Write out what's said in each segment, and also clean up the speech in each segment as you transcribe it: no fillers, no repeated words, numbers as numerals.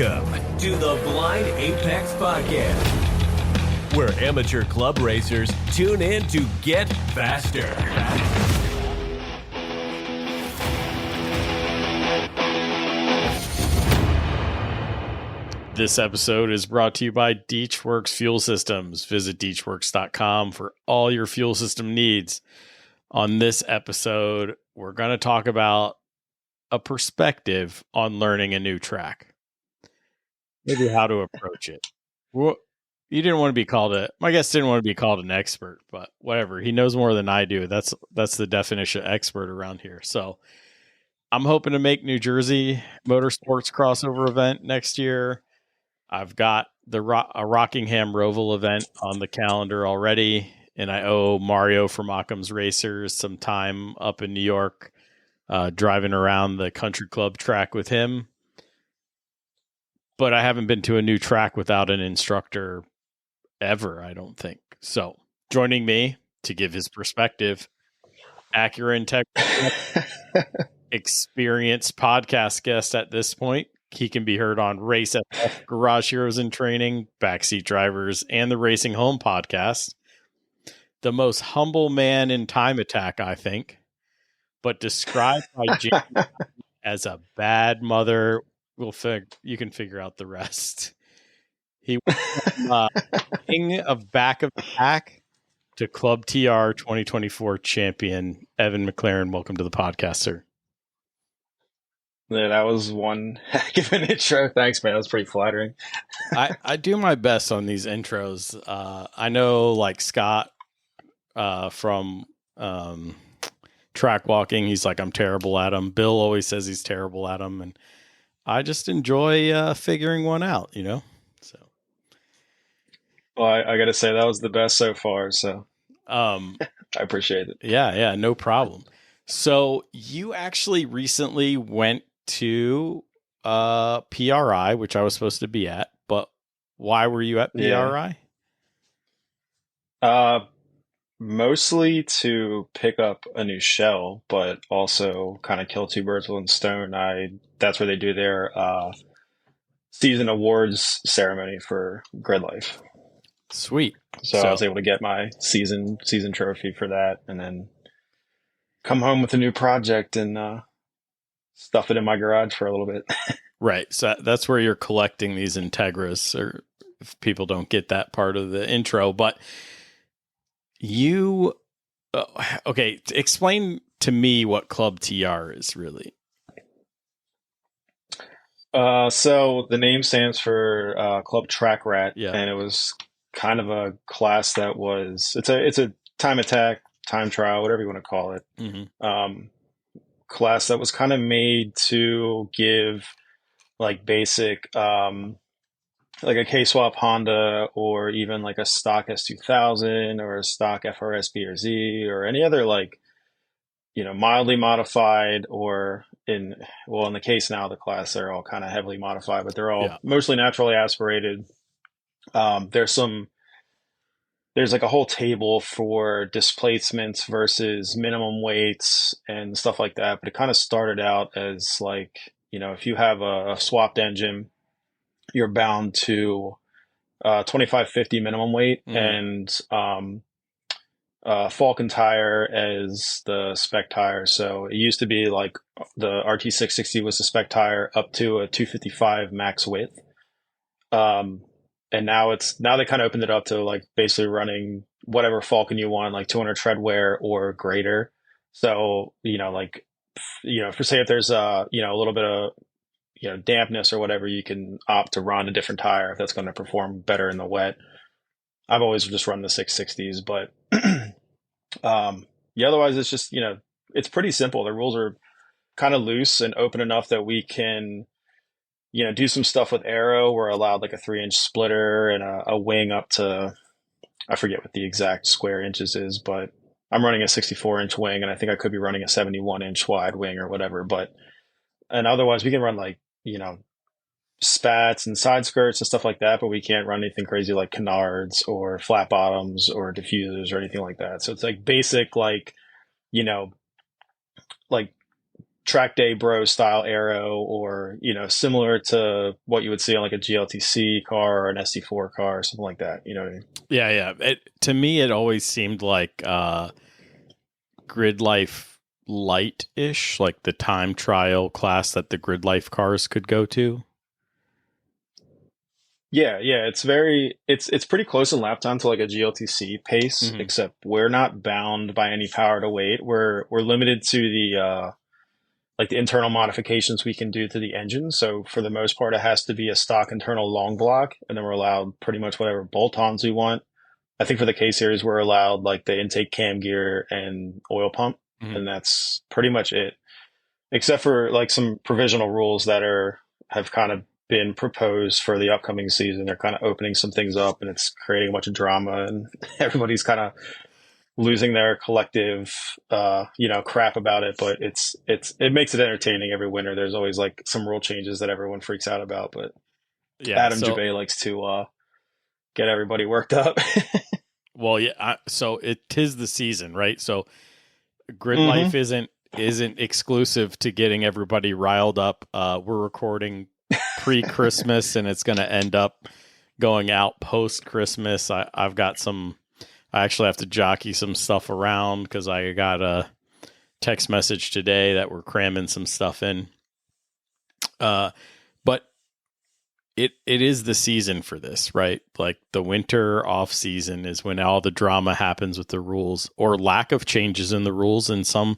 Welcome to the Blind Apex Podcast, where amateur club racers tune in to get faster. This episode is brought to you by Deechworks Fuel Systems. Visit deechworks.com for all your fuel system needs. On this episode, we're going to talk about a perspective on learning a new track. Maybe how to approach it. Well, you didn't want to be called my guest didn't want to be called an expert, but whatever. He knows more than I do. That's the definition of expert around here. So I'm hoping to make New Jersey Motorsports crossover event next year. I've got a Rockingham Roval event on the calendar already, and I owe Mario from Occam's Racers some time up in New York, driving around the country club track with him. But I haven't been to a new track without an instructor ever, I don't think. So joining me to give his perspective, Acura Integrity, experienced podcast guest at this point. He can be heard on Race FF, Garage Heroes in Training, Backseat Drivers, and the Racing Home podcast. The most humble man in Time Attack, I think, but described by Jamie as a bad mother. You can figure out the rest. He went from king of back of the pack to ClubTR 2024 champion, Evan McLaren. Welcome to the podcast, sir. Yeah, that was one heck of an intro. Thanks, man. That was pretty flattering. I do my best on these intros. I know, like Scott from Track Walking, he's like, I'm terrible at them. Bill always says he's terrible at them, and I just enjoy figuring one out, you know? So, Well, I got to say, that was the best so far, so I appreciate it. Yeah, no problem. So you actually recently went to PRI, which I was supposed to be at, but why were you at PRI? Mostly to pick up a new shell, but also kind of kill two birds with one stone. That's where they do their season awards ceremony for Grid Life. Sweet. So I was able to get my season trophy for that, and then come home with a new project and stuff it in my garage for a little bit. Right. So that's where you're collecting these Integras, or if people don't get that part of the intro, but you, okay, explain to me what ClubTR is really. So the name stands for Club Track Rat, Yeah. And it was kind of a class that it's a time attack, time trial, whatever you want to call it. Mm-hmm. Class that was kind of made to give like basic, like a K-Swap Honda, or even like a stock S2000 or a stock FRS B or Z, or any other, like, you know, mildly modified, or in the case now of the class, they're all kind of heavily modified, but they're all mostly naturally aspirated. There's like a whole table for displacements versus minimum weights and stuff like that. But it kind of started out as like, you know, if you have a swapped engine, you're bound to 2550 minimum weight, and Falcon tire as the spec tire. So it used to be like the RT660 was the spec tire up to a 255 max width. And now they kind of opened it up to like basically running whatever Falcon you want, like 200 tread wear or greater. So, you know, like, you know, for say if there's a little bit of, you know, dampness or whatever, you can opt to run a different tire if that's going to perform better in the wet. I've always just run the 660s, but otherwise it's just, you know, it's pretty simple. The rules are kind of loose and open enough that we can, you know, do some stuff with aero. We're allowed like a 3-inch splitter and a wing up to, I forget what the exact square inches is, but I'm running a 64-inch wing, and I think I could be running a 71-inch wide wing or whatever. And otherwise we can run like, you know, spats and side skirts and stuff like that, but we can't run anything crazy like canards or flat bottoms or diffusers or anything like that. So it's like basic, like, you know, like track day bro style aero, or similar to what you would see on like a GLTC car or an SD4 car or something like that. You know what I mean? Yeah. To me, it always seemed like Grid Life light-ish, like the time trial class that the Grid Life cars could go to. Yeah, it's pretty close in lap time to like a GLTC pace, Mm-hmm. except we're not bound by any power to weight. We're limited to the like the internal modifications we can do to the engine. So for the most part, it has to be a stock internal long block, and then we're allowed pretty much whatever bolt-ons we want. I think for the K series, we're allowed like the intake cam gear and oil pump, Mm-hmm. and that's pretty much it. Except for like some provisional rules that have kind of been proposed for the upcoming season. They're kind of opening some things up, and it's creating a bunch of drama, and everybody's kind of losing their collective crap about it. But it makes it entertaining every winter. There's always like some rule changes that everyone freaks out about, but Yeah. Adam Gervais likes to get everybody worked up. Well, yeah. So it is the season, right? So Grid Mm-hmm. Life isn't exclusive to getting everybody riled up. We're recording pre-Christmas, and it's going to end up going out post-Christmas. I've got some. I actually have to jockey some stuff around because I got a text message today that we're cramming some stuff in. But it is the season for this, right? Like the winter off season is when all the drama happens with the rules or lack of changes in the rules in some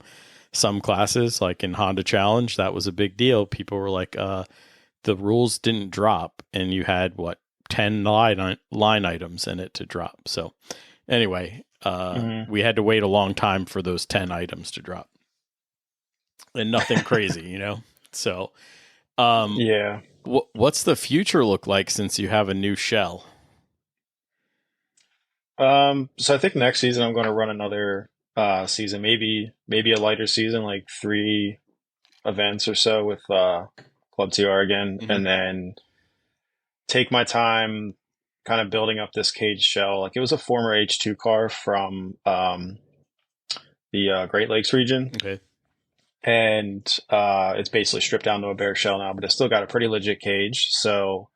classes, like in Honda Challenge. That was a big deal. People were like, the rules didn't drop, and you had 10 line items in it to drop. So anyway, Mm-hmm. we had to wait a long time for those 10 items to drop, and nothing crazy, So, Yeah. what's the future look like since you have a new shell? So I think next season I'm going to run another season, maybe a lighter season, like 3 events or so with ClubTR again, Mm-hmm. and then take my time kind of building up this cage shell. Like it was a former H2 car from the Great Lakes region, Okay. and it's basically stripped down to a bare shell now, but it's still got a pretty legit cage. So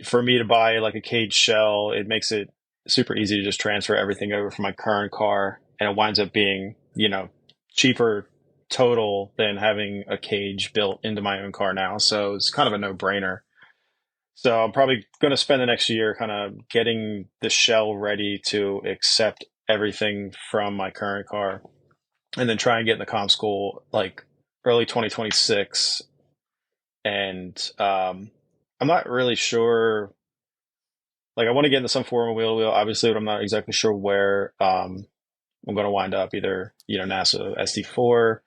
for me to buy like a cage shell, it makes it super easy to just transfer everything over from my current car, and it winds up being cheaper total than having a cage built into my own car now. So it's kind of a no-brainer. So I'm probably going to spend the next year kind of getting the shell ready to accept everything from my current car, and then try and get in the comp school like early 2026. And I'm not really sure. Like I want to get into some form of wheel, obviously, but I'm not exactly sure where I'm going to wind up. Either NASA SD4,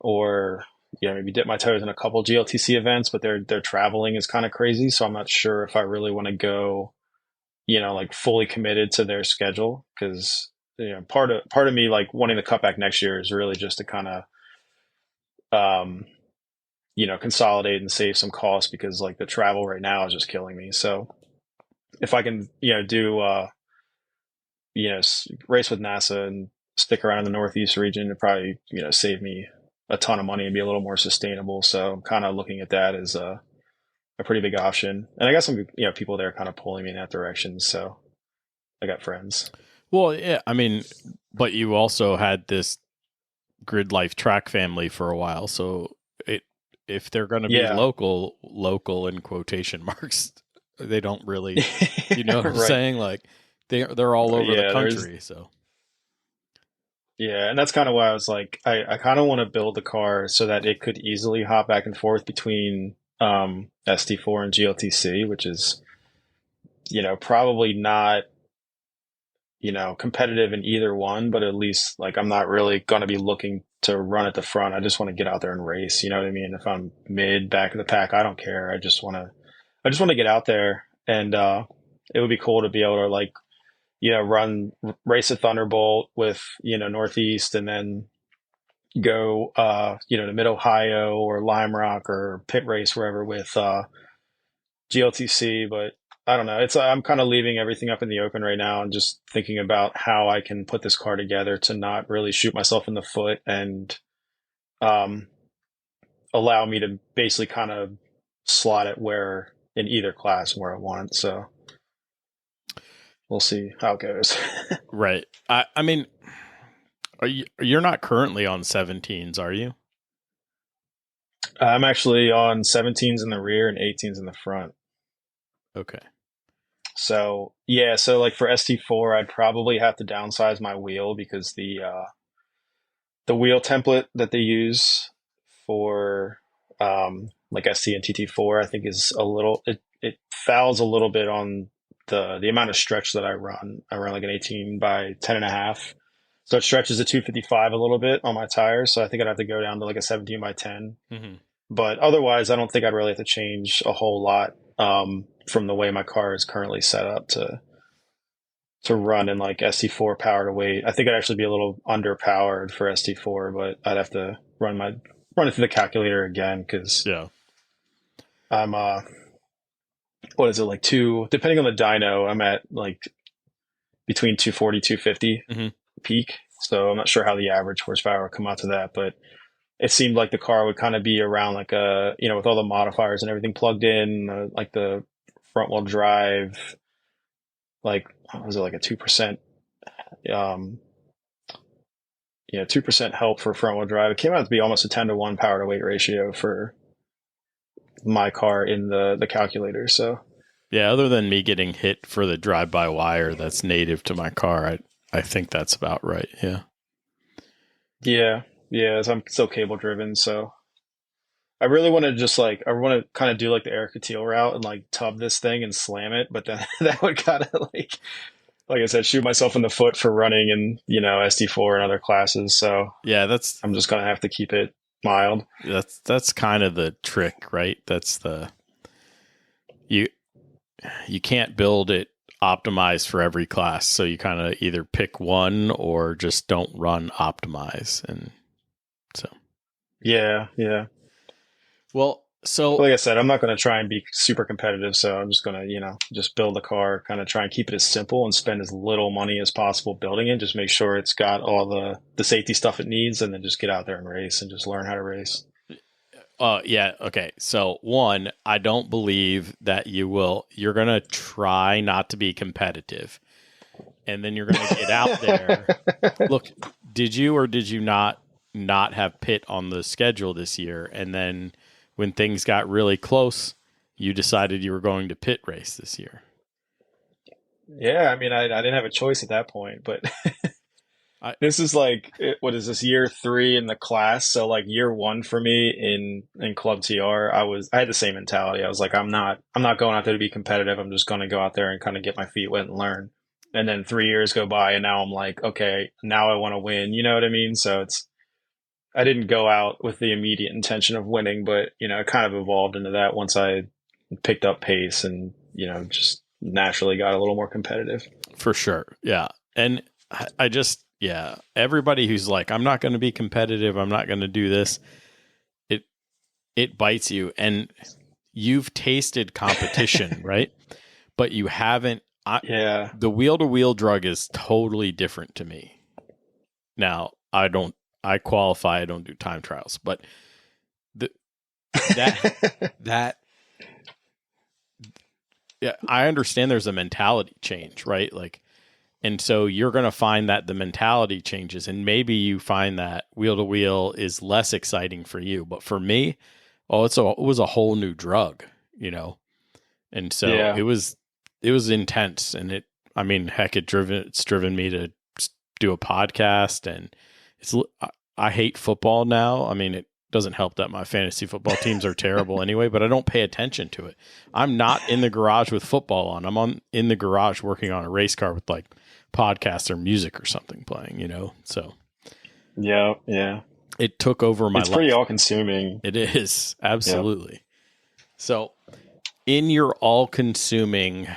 or maybe dip my toes in a couple GLTC events, but their traveling is kind of crazy, so I'm not sure if I really want to go, like fully committed to their schedule, because part of me like wanting the cutback next year is really just to kind of um, consolidate and save some costs, because like the travel right now is just killing me. So if I can do race with NASA and stick around in the Northeast region, it probably save me a ton of money and be a little more sustainable. So I'm kind of looking at that as a pretty big option, and I got some people there kind of pulling me in that direction. So I got friends. Well, yeah, I mean, but you also had this Grid Life track family for a while, so if they're going to be Yeah. local in quotation marks, they don't really, you know what I'm Right. saying? Like they're all over the Yeah, there's country. So yeah, and that's kind of why I was like, I kind of want to build the car so that it could easily hop back and forth between SD4 and GLTC, which is probably not competitive in either one, but at least like I'm not really going to be looking to run at the front. I just want to get out there and race. You know what I mean? If I'm mid, back of the pack, I don't care. I just want to get out there, and it would be cool to be able to like run race a Thunderbolt with Northeast, and then go to Mid Ohio or Lime Rock or pit race wherever with GLTC. But I don't know. I'm kind of leaving everything up in the open right now and just thinking about how I can put this car together to not really shoot myself in the foot, and allow me to basically kind of slot it where in either class where I want. So we'll see how it goes. Right. I mean, you're not currently on 17s, are you? I'm actually on 17s in the rear and 18s in the front. Okay. So yeah, so like for ST4, I'd probably have to downsize my wheel because the wheel template that they use for like ST and TT4, I think is a little it fouls a little bit on the amount of stretch that I run. I run like an 18 by 10 and a half. So it stretches to 255 a little bit on my tires. So I think I'd have to go down to like a 17 by 10. Mm-hmm. But otherwise, I don't think I'd really have to change a whole lot from the way my car is currently set up to run in like ST4 power to weight. I think I'd actually be a little underpowered for ST4, but I'd have to run it through the calculator again because Yeah. I'm what is it, like depending on the dyno, I'm at like between 240 250 Mm-hmm. peak. So I'm not sure how the average horsepower would come out to that, but it seemed like the car would kind of be around like with all the modifiers and everything plugged in, like the front wheel drive, like, what was it, like a 2%, 2% help for front wheel drive. It came out to be almost a 10-to-1 power to weight ratio for my car in the calculator. So Yeah, other than me getting hit for the drive-by-wire that's native to my car, I think that's about right. Yeah. yeah, so I'm still cable driven. So I really want to just like, I want to kind of do like the Eric Thiel route and like tub this thing and slam it. But then that would kind of like I said, shoot myself in the foot for running in, SD4 and other classes. So Yeah, I'm just going to have to keep it mild. that's kind of the trick, right? That's you can't build it optimized for every class, so you kind of either pick one or just don't run optimize. And so Yeah. well, so Like I said, I'm not going to try and be super competitive. So I'm just going to, just build a car, kind of try and keep it as simple and spend as little money as possible building it. Just make sure it's got all the safety stuff it needs, and then just get out there and race and just learn how to race. yeah, okay. So one, I don't believe that you're going to try not to be competitive. And then you're going to get out there. Look, did you or did you not have pit on the schedule this year? And then when things got really close, you decided you were going to pit race this year. Yeah, I mean, I didn't have a choice at that point, but this is like, what is this, year 3 in the class? So like year 1 for me in ClubTR, I had the same mentality. I was like, I'm not going out there to be competitive. I'm just going to go out there and kind of get my feet wet and learn. And then 3 years go by, and now I'm like, okay, now I want to win. You know what I mean? So I didn't go out with the immediate intention of winning, but it kind of evolved into that once I picked up pace and just naturally got a little more competitive. For sure. Yeah. And I just, yeah, everybody who's like, I'm not going to be competitive, I'm not going to do this, it bites you. And you've tasted competition, right? But you haven't. Yeah. The wheel-to-wheel drug is totally different to me. Now, I qualify, I don't do time trials, but that yeah, I understand there's a mentality change, right? Like, and so you're going to find that the mentality changes, and maybe you find that wheel to wheel is less exciting for you. But for me, it was a whole new drug, And so Yeah. it was intense, and heck, it's driven me to do a podcast, and I hate football now. I mean, it doesn't help that my fantasy football teams are terrible anyway, but I don't pay attention to it. I'm not in the garage with football on. I'm in the garage working on a race car with like podcasts or music or something playing, So Yeah. it took over my life. It's pretty all consuming. It is, absolutely. Yep. So in your all consuming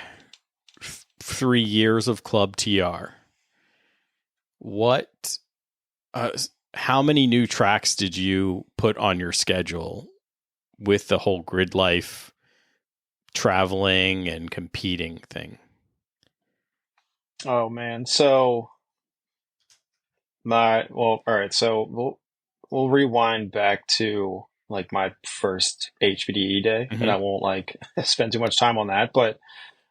3 years of ClubTR, how many new tracks did you put on your schedule with the whole grid life, traveling and competing thing? Oh man. So all right. So we'll rewind back to like my first HPDE day, and I Hmm. won't like spend too much time on that. But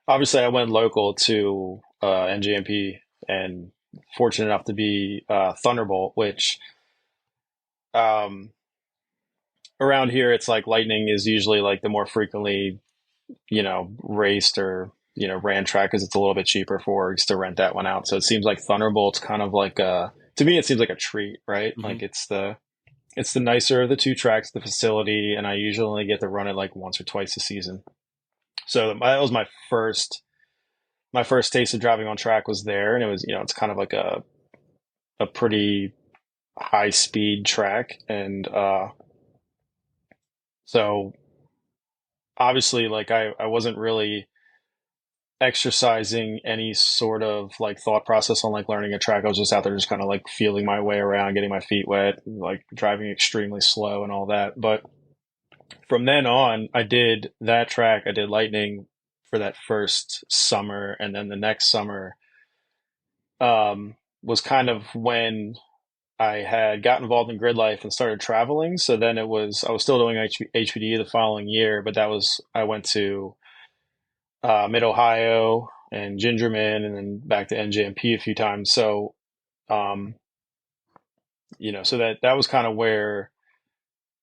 obviously, I went local to NJMP and fortunate enough to be Thunderbolt, which um, around here it's like Lightning is usually like the more frequently raced or ran track because it's a little bit cheaper for orgs to rent that one out. So it seems like Thunderbolt's kind of like to me it seems like a treat, right? Hmm. Like it's the nicer of the two tracks, the facility, and I usually only get to run it like once or twice a season. So that was my first taste of driving on track was there, and it was it's kind of like a pretty high speed track, and so obviously like I wasn't really exercising any sort of like thought process on like learning a track. I was just out there just kind of like feeling my way around, getting my feet wet, like driving extremely slow and all that. But from then on, I did that track. I did Lightning for that first summer, and then the next summer was kind of when I had got involved in grid life and started traveling. So then I was still doing HPD the following year, but I went to Mid Ohio and Gingerman, and then back to NJMP a few times. So, um, so that was kind of where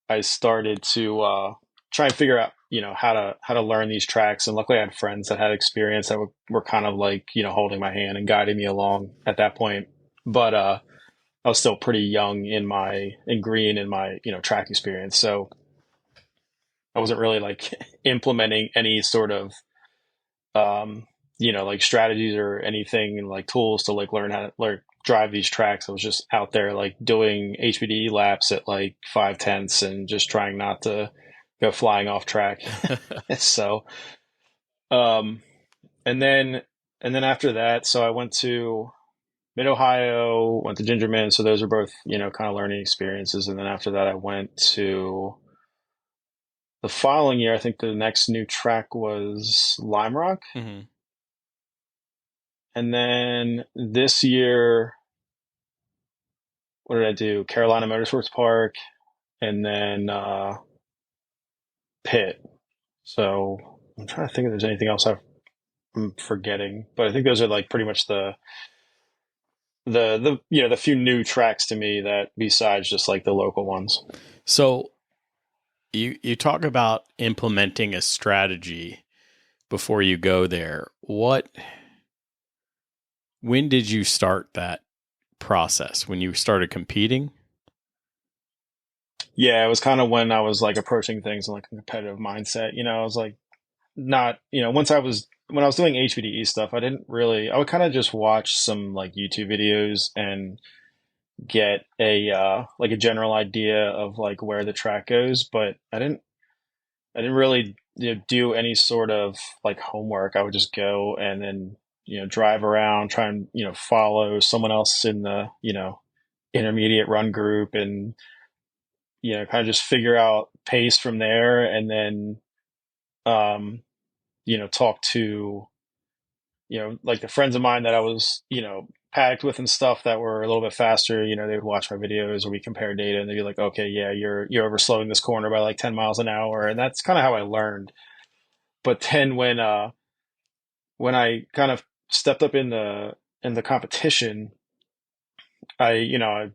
I started to try and figure out, how to learn these tracks. And luckily, I had friends that had experience that were kind of like, holding my hand and guiding me along at that point. But I was still pretty young in green in my track experience, so I wasn't really like implementing any sort of um, like strategies or anything like tools to like learn how to learn drive these tracks. I was just out there like doing HPD laps at like 5/10 and just trying not to go flying off track. So, um, and then after that, so I went to Mid Ohio, went to Gingerman. So those are both kind of learning experiences. And then after that, I went to the following year. I think the next new track was Lime Rock. Hmm. And then this year, what did I do? Carolina Motorsports Park, and then Pitt. So I'm trying to think if there's anything else I'm forgetting, but I think those are like pretty much the few new tracks to me that besides just like the local ones. So you talk about implementing a strategy before you go there. When did you start that process? When you started competing? Yeah, it was kind of when I was like approaching things in like a competitive mindset. I was like not, when I was doing HVDE stuff, I would kind of just watch some like YouTube videos and get a like a general idea of like where the track goes, but I didn't really do any sort of like homework. I would just go and then drive around, try and follow someone else in the intermediate run group, and kind of just figure out pace from there, and then um, talk to like the friends of mine that I was packed with and stuff that were a little bit faster. They would watch my videos, or we compare data, and they'd be like, okay, yeah, you're overslowing this corner by like 10 miles an hour, and that's kind of how I learned. But then when I kind of stepped up in the competition, I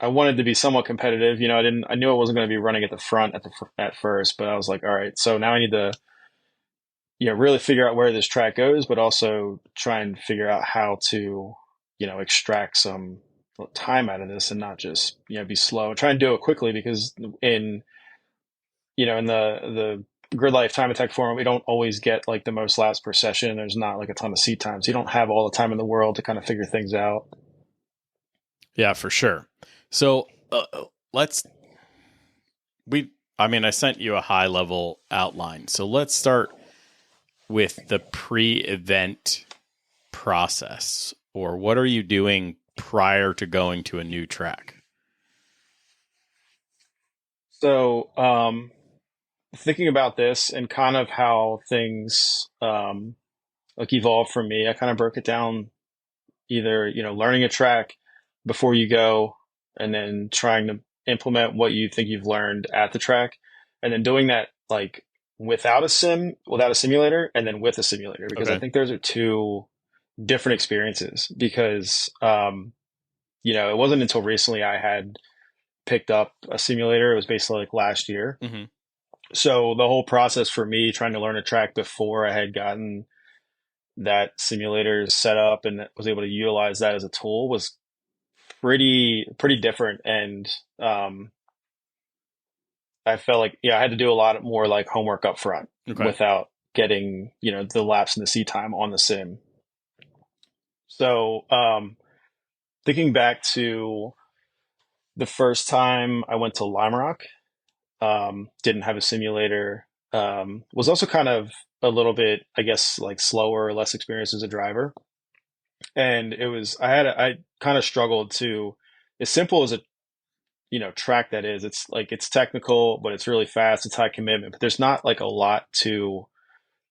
wanted to be somewhat competitive. I knew I wasn't going to be running at the front at first, but I was like, all right, so now I need to really figure out where this track goes, but also try and figure out how to extract some time out of this and not just be slow. Try and do it quickly, because in the grid life time attack forum, we don't always get like the most laps per session. There's not like a ton of seat time, so you don't have all the time in the world to kind of figure things out. Yeah, for sure. So let's I sent you a high level outline. So let's start with the pre-event process, or what are you doing prior to going to a new track? So, thinking about this and kind of how things like evolved for me, I kind of broke it down either learning a track before you go, and then trying to implement what you think you've learned at the track, and then doing that like without a simulator, and then with a simulator, because I Okay. think those are two different experiences. Because it wasn't until recently I had picked up a simulator. It was basically like last year. Hmm. So the whole process for me trying to learn a track before I had gotten that simulator set up and was able to utilize that as a tool was pretty different. And I felt like, I had to do a lot more like homework up front Okay. without getting, the laps and the seat time on the sim. So thinking back to the first time I went to Lime Rock, didn't have a simulator, was also kind of a little bit, I guess, like slower or less experienced as a driver. And I kind of struggled to, as simple as a, track that is, it's like, it's technical, but it's really fast. It's high commitment, but there's not like a lot to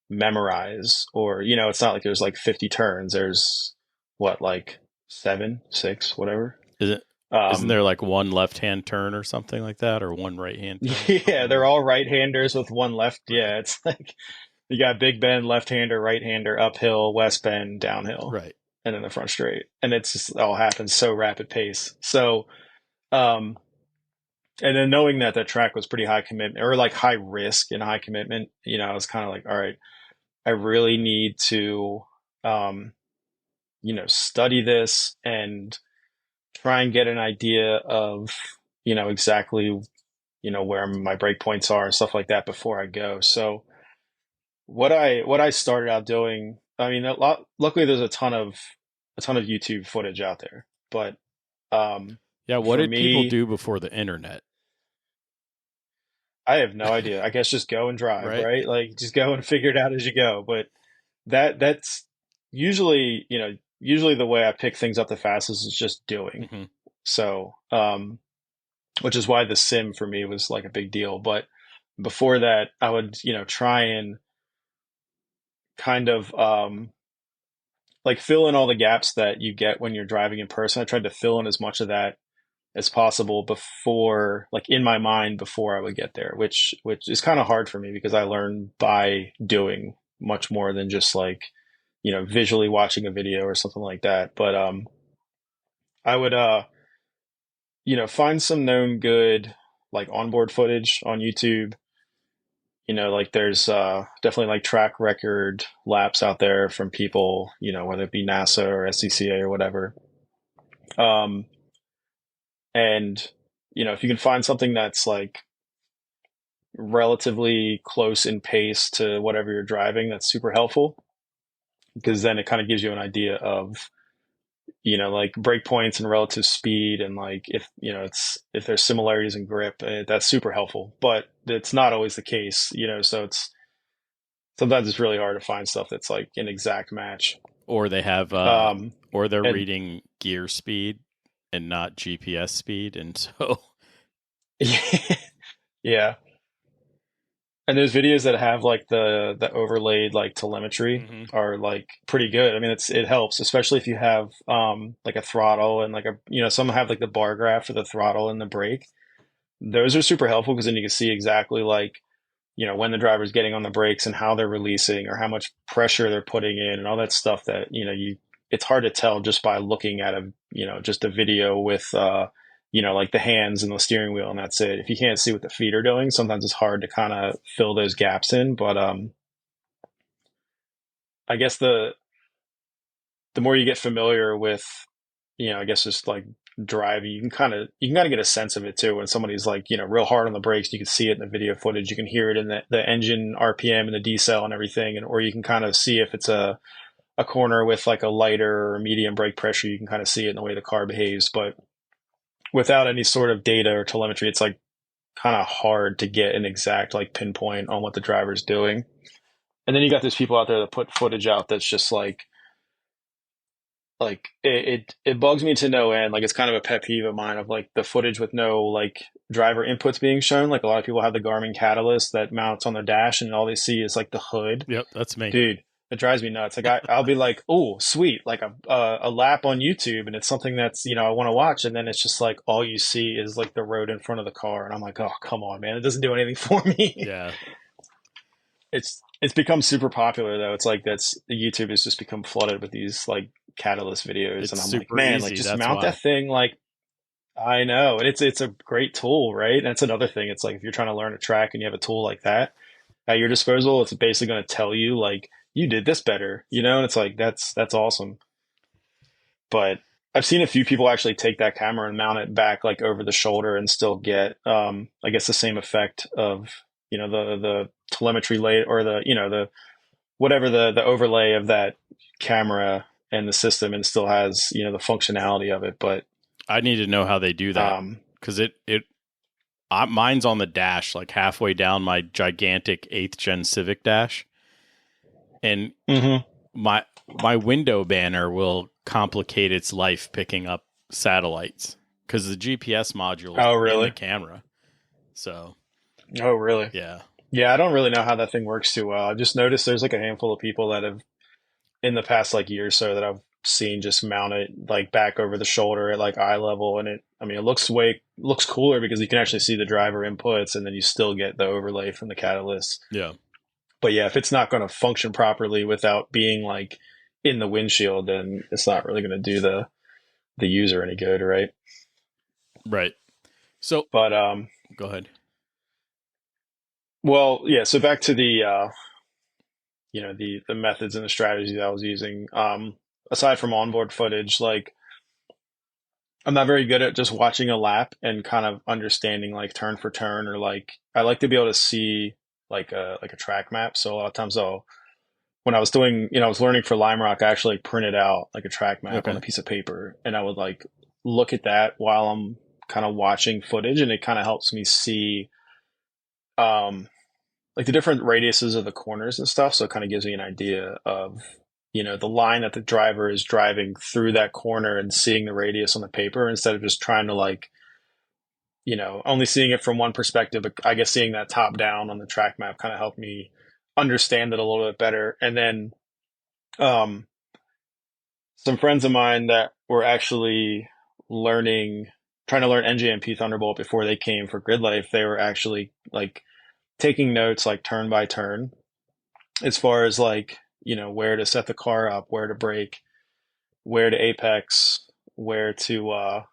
memorize, or, it's not like there's like 50 turns. There's what, like 7, 6, whatever. Isn't there like one left-hand turn or something like that, or one right-hand turn? Yeah, they're all right-handers with one left. Right. Yeah, it's like you got Big Bend, left-hander, right-hander, uphill, West Bend, downhill, Right. and then the front straight. And it's just all happens so rapid pace. So, um, and then knowing that that track was pretty high commitment, or like high risk and high commitment, I was kind of like, all right, I really need to, um, study this and try and get an idea of, exactly, where my break points are and stuff like that before I go. So what I started out doing, I mean, luckily there's a ton of YouTube footage out there, but Yeah. What for did people me, do before the internet? I have no idea. I guess just go and drive, Right. right? Like just go and figure it out as you go. But that's usually, usually the way I pick things up the fastest is just doing. Hmm. So, which is why the sim for me was like a big deal. But before that, I would, try and kind of like fill in all the gaps that you get when you're driving in person. I tried to fill in as much of that as possible before, like in my mind, before I would get there, which is kind of hard for me because I learn by doing much more than just like, visually watching a video or something like that. But I would find some known good like onboard footage on YouTube. Like there's definitely like track record laps out there from people, whether it be NASA or SCCA or whatever. Um, and if you can find something that's like relatively close in pace to whatever you're driving, that's super helpful, because then it kind of gives you an idea of, like break points and relative speed, and like if there's similarities in grip, that's super helpful. But it's not always the case, so sometimes it's really hard to find stuff that's like an exact match. Or they have, or they're And reading gear speed and not GPS speed, and so yeah, and there's videos that have like the overlaid like telemetry Mhm. are like pretty good. I mean, it helps, especially if you have like a throttle and like some have like the bar graph for the throttle and the brake. Those are super helpful because then you can see exactly like, when the driver's getting on the brakes and how they're releasing or how much pressure they're putting in and all that stuff that, it's hard to tell just by looking at just a video with, like the hands and the steering wheel, and that's it. If you can't see what the feet are doing, sometimes it's hard to kind of fill those gaps in. But, I guess the more you get familiar with, I guess just like driving, you can kind of get a sense of it too. When somebody's like, real hard on the brakes, you can see it in the video footage. You can hear it in the engine RPM and the decel and everything. Or you can kind of see if it's a corner with like a lighter or medium brake pressure, you can kind of see it in the way the car behaves. But without any sort of data or telemetry, it's like kind of hard to get an exact like pinpoint on what the driver's doing. And then you got these people out there that put footage out that's just like it bugs me to no end. Like it's kind of a pet peeve of mine of like the footage with no like driver inputs being shown. Like a lot of people have the Garmin Catalyst that mounts on their dash and all they see is like the hood. Yep, that's me. Dude, It drives me nuts. Like I'll be like, oh, sweet, like a lap on YouTube, and it's something that's I want to watch, and then it's just like all you see is like the road in front of the car, and I'm like, oh, come on, man, it doesn't do anything for me. Yeah. It's become super popular though. It's like YouTube has just become flooded with these like catalyst videos, It's and I'm like, super man, easy. like just That's mount why. that thing. Like I know, and it's a great tool, right? And that's another thing. It's like if you're trying to learn a track and you have a tool like that at your disposal, it's basically going to tell you like you did this better, and it's like that's awesome. But I've seen a few people actually take that camera and mount it back like over the shoulder and still get I guess the same effect of the telemetry lay or the whatever the overlay of that camera and the system, and still has the functionality of it. But I need to know how they do that, because mine's on the dash, like halfway down my gigantic 8th gen Civic dash, and my window banner will complicate its life picking up satellites because the GPS module is in the camera. So, oh really? Yeah. I don't really know how that thing works too well. I've just noticed there's like a handful of people that have in the past like year or so that I've seen just mount it like back over the shoulder at like eye level, and it looks cooler because you can actually see the driver inputs, and then you still get the overlay from the catalyst. Yeah. But yeah, if it's not going to function properly without being like in the windshield, then it's not really going to do the user any good, right? Right. So, but go ahead. Well, yeah. So back to the the methods and the strategies I was using. Aside from onboard footage, like I'm not very good at just watching a lap and kind of understanding like turn for turn, or like I like to be able to see like a track map. So a lot of times when I was doing, I was learning for Lime Rock, I actually printed out like a track map on a piece of paper, and I would like look at that while I'm kind of watching footage, and it kind of helps me see like the different radiuses of the corners and stuff. So it kind of gives me an idea of, the line that the driver is driving through that corner, and seeing the radius on the paper instead of just trying to like, only seeing it from one perspective. But I guess seeing that top down on the track map kind of helped me understand it a little bit better. And then some friends of mine that were actually trying to learn NJMP Thunderbolt before they came for Grid Life, they were actually like taking notes like turn by turn as far as like, where to set the car up, where to brake, where to apex, where to,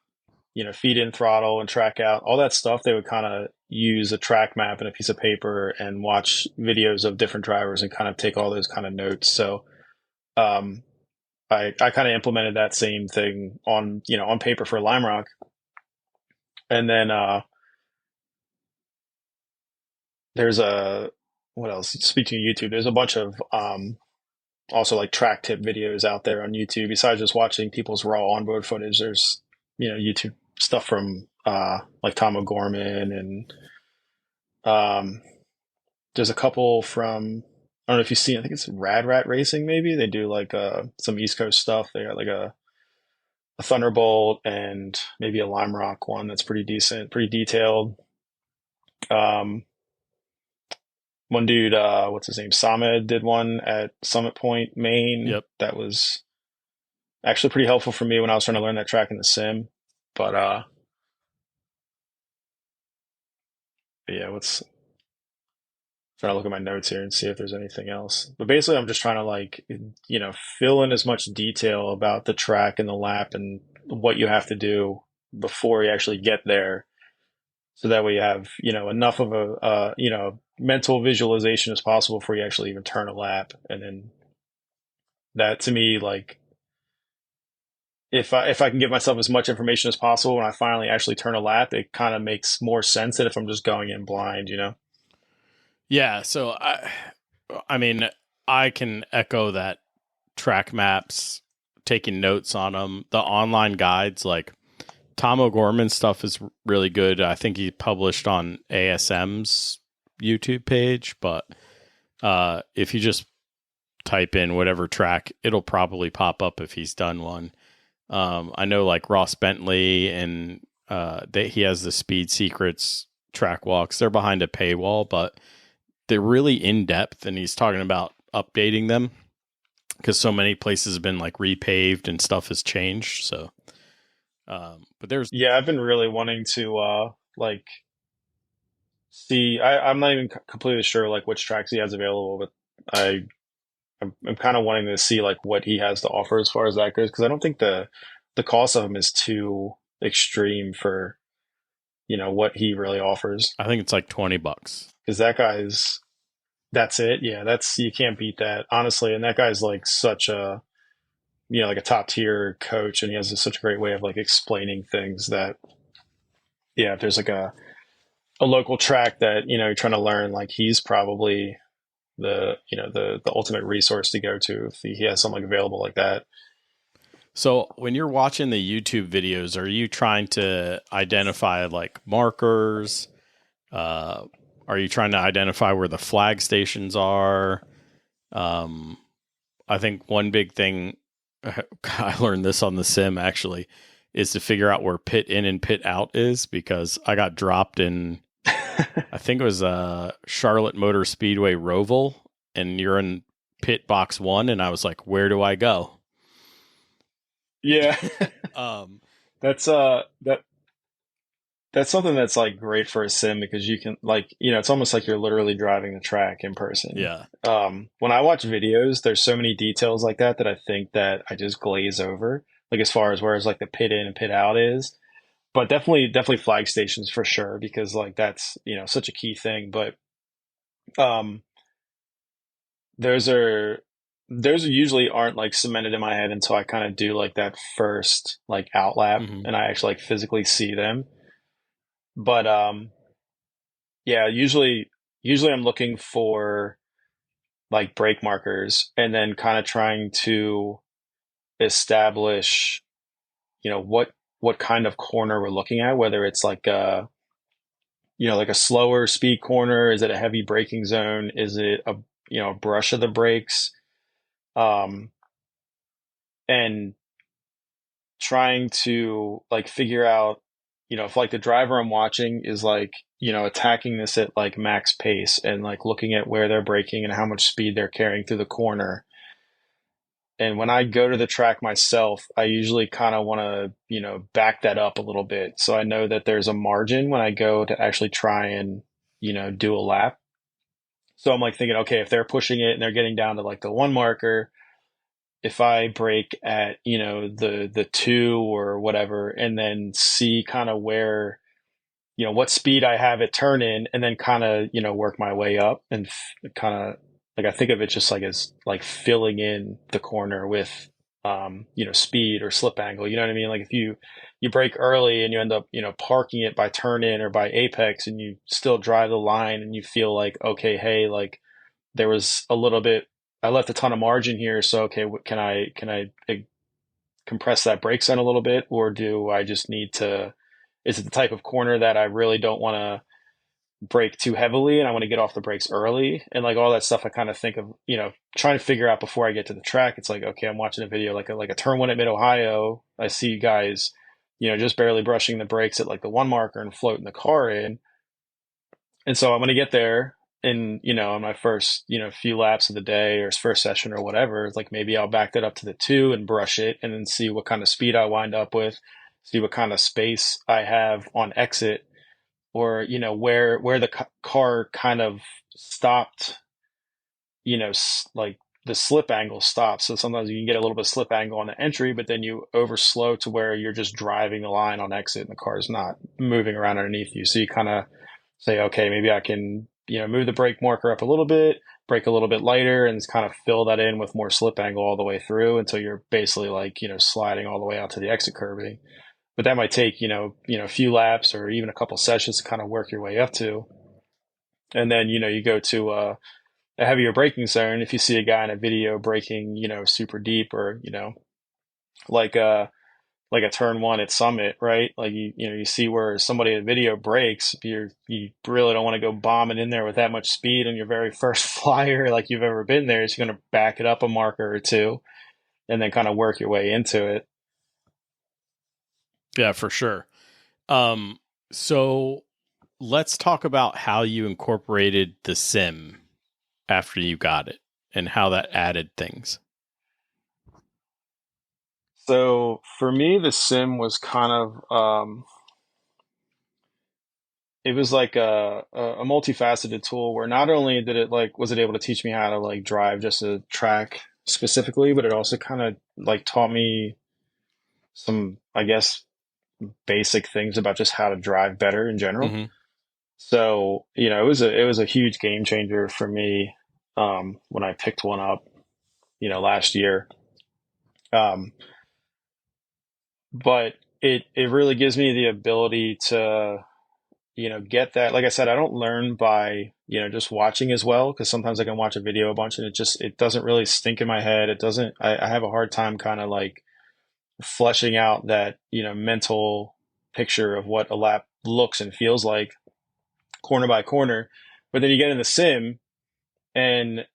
feed in throttle and track out, all that stuff. They would kind of use a track map and a piece of paper and watch videos of different drivers and kind of take all those kind of notes. So, I kind of implemented that same thing on paper for Lime Rock. And then, there's what else? Speaking of YouTube, there's a bunch of, also like track tip videos out there on YouTube. Besides just watching people's raw onboard footage, there's YouTube stuff from like Tom O'Gorman, and there's a couple from, I don't know if you've seen, I think it's Rad Rat Racing. Maybe they do like some East Coast stuff. They got like a Thunderbolt and maybe a Lime Rock one that's pretty decent, pretty detailed. One dude, what's his name? Samed did one at Summit Point, Maine. Yep. That was actually pretty helpful for me when I was trying to learn that track in the sim. But yeah, trying to look at my notes here and see if there's anything else. But basically, I'm just trying to like, fill in as much detail about the track and the lap and what you have to do before you actually get there. So that way you have, enough of a, mental visualization as possible before you actually even turn a lap. And then that, to me, like, if I can give myself as much information as possible when I finally actually turn a lap, it kind of makes more sense than if I'm just going in blind, Yeah. So I mean, I can echo that. Track maps, taking notes on them, the online guides, like Tom O'Gorman stuff is really good. I think he published on ASM's YouTube page, but if you just type in whatever track, it'll probably pop up if he's done one. I know like Ross Bentley, and he has the Speed Secrets track walks. They're behind a paywall, but they're really in depth, and he's talking about updating them. because so many places have been like repaved and stuff has changed. So, but there's I've been really wanting to like see. I'm not even completely sure like which tracks he has available, but I'm kind of wanting to see like what he has to offer as far as that goes, because I don't think the cost of him is too extreme for what he really offers. I think it's like $20 Because that guy's that's it. Yeah, that's you can't beat that honestly. And that guy's like such a like a top tier coach, and he has such a great way of like explaining things that if there's like a local track that you're trying to learn, like he's probably the ultimate resource to go to if he has something available like that. So when you're watching the YouTube videos, are you trying to identify like markers? Are you trying to identify where the flag stations are? I think one big thing, I learned this on the sim actually, is to figure out where pit in and pit out is, because I got dropped in, I think it was Charlotte Motor Speedway Roval, and you're in pit box 1, and I was like, where do I go? Yeah. That's that's something that's like great for a sim, because you can like it's almost like you're literally driving the track in person. Yeah. When I watch videos, there's so many details like that I think that I just glaze over, like as far as whereas like the pit in and pit out is. But definitely flag stations for sure, because like that's such a key thing. But those usually aren't like cemented in my head until I kind of do like that first like out lap, and I actually like physically see them. But usually I'm looking for like brake markers, and then kind of trying to establish what kind of corner we're looking at, whether it's like a like a slower speed corner, is it a heavy braking zone, is it a brush of the brakes, and trying to like figure out if like the driver I'm watching is like attacking this at like max pace, and like looking at where they're braking and how much speed they're carrying through the corner. And when I go to the track myself, I usually kind of want to back that up a little bit, so I know that there's a margin when I go to actually try and do a lap. So I'm like thinking, okay, if they're pushing it and they're getting down to like the 1 marker, if I brake at the 2 or whatever, and then see kind of where what speed I have it turn in, and then kind of work my way up, and kind of like I think of it just like as like filling in the corner with speed or slip angle. You know what I mean? Like if you brake early and you end up parking it by turn in or by apex, and you still drive the line, and you feel like, okay, hey, like there was a little bit, I left a ton of margin here, so okay, can I compress that brake zone a little bit, or do I just need to? Is it the type of corner that I really don't want to brake too heavily, and I want to get off the brakes early, and like all that stuff? I kind of think of trying to figure out before I get to the track. It's like, okay, I'm watching a video like a turn 1 at Mid Ohio. I see guys just barely brushing the brakes at like the 1 marker and floating the car in, and so I'm going to get there. And in my first few laps of the day or first session or whatever, it's like maybe I'll back that up to the 2 and brush it, and then see what kind of speed I wind up with, see what kind of space I have on exit, or where the car kind of stopped, like the slip angle stops. So sometimes you can get a little bit of slip angle on the entry, but then you over slow to where you're just driving the line on exit and the car's not moving around underneath you. So you kind of say, okay, maybe I can move the brake marker up a little bit, brake a little bit lighter, and kind of fill that in with more slip angle all the way through until you're basically like sliding all the way out to the exit curbing. But that might take a few laps or even a couple sessions to kind of work your way up to. And then you go to a heavier braking zone. If you see a guy in a video braking super deep, or like a turn 1 at Summit, right? Like you see where somebody in a video brakes, you really don't want to go bombing in there with that much speed on your very first flyer like you've ever been there. So you're going to back it up a marker or 2, and then kind of work your way into it. Yeah, for sure. So let's talk about how you incorporated the sim after you got it and how that added things. So for me, the sim was kind of it was like a multifaceted tool where not only did it like was it able to teach me how to like drive just a track specifically, but it also kind of like taught me some, I guess, basic things about just how to drive better in general. Hmm. So, it was a huge game changer for me when I picked one up, last year. Um, but it really gives me the ability to, get that. Like I said, I don't learn by, just watching as well, because sometimes I can watch a video a bunch and it doesn't really stink in my head. It doesn't, I have a hard time kind of like fleshing out that, mental picture of what a lap looks and feels like corner by corner. But then you get in the sim and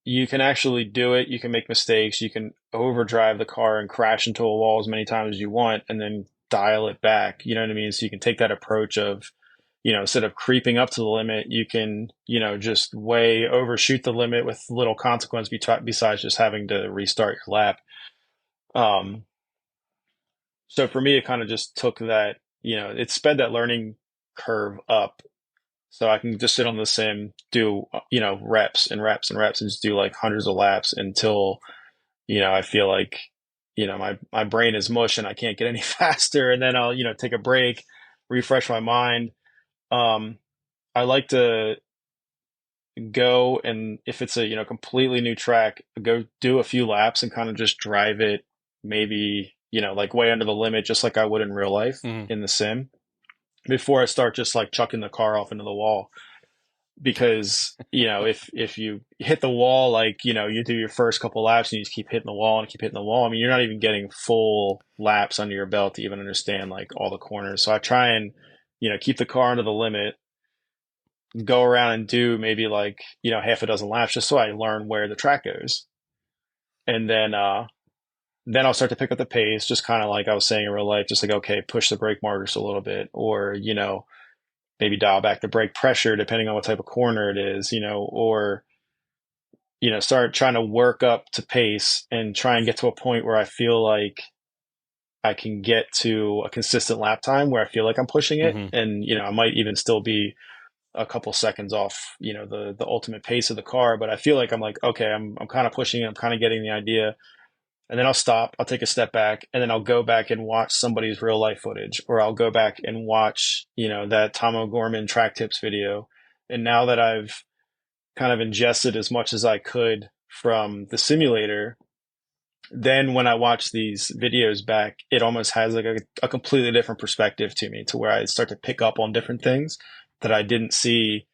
you can actually do it. You can make mistakes. You can overdrive the car and crash into a wall as many times as you want and then dial it back. You know what I mean? So you can take that approach of, instead of creeping up to the limit, you can, just way overshoot the limit with little consequence besides just having to restart your lap. Um, so for me, it kind of just took that, it sped that learning curve up. So I can just sit on the sim, do, reps and reps and reps and just do like hundreds of laps until, I feel like, my brain is mush and I can't get any faster. And then I'll, take a break, refresh my mind. Um, I like to go and if it's a, completely new track, go do a few laps and kind of just drive it maybe, like way under the limit, just like I would in real life Hmm. in the sim before I start just like chucking the car off into the wall. Because if you hit the wall, like you do your first couple laps and you just keep hitting the wall and keep hitting the wall, I mean you're not even getting full laps under your belt to even understand like all the corners. So I try and keep the car under the limit, go around and do maybe like half a dozen laps just so I learn where the track goes. And then I'll start to pick up the pace, just kind of like I was saying in real life, just like, okay, push the brake markers a little bit, or maybe dial back the brake pressure depending on what type of corner it is, or start trying to work up to pace and try and get to a point where I feel like I can get to a consistent lap time where I feel like I'm pushing it. Hmm. And, I might even still be a couple seconds off, the ultimate pace of the car, but I feel like I'm like, okay, I'm kind of pushing it. I'm kind of getting the idea. And then I'll stop, I'll take a step back, and then I'll go back and watch somebody's real life footage, or I'll go back and watch, that Tom O'Gorman track tips video. And now that I've kind of ingested as much as I could from the simulator, then when I watch these videos back, it almost has like a completely different perspective to me, to where I start to pick up on different things that I didn't see,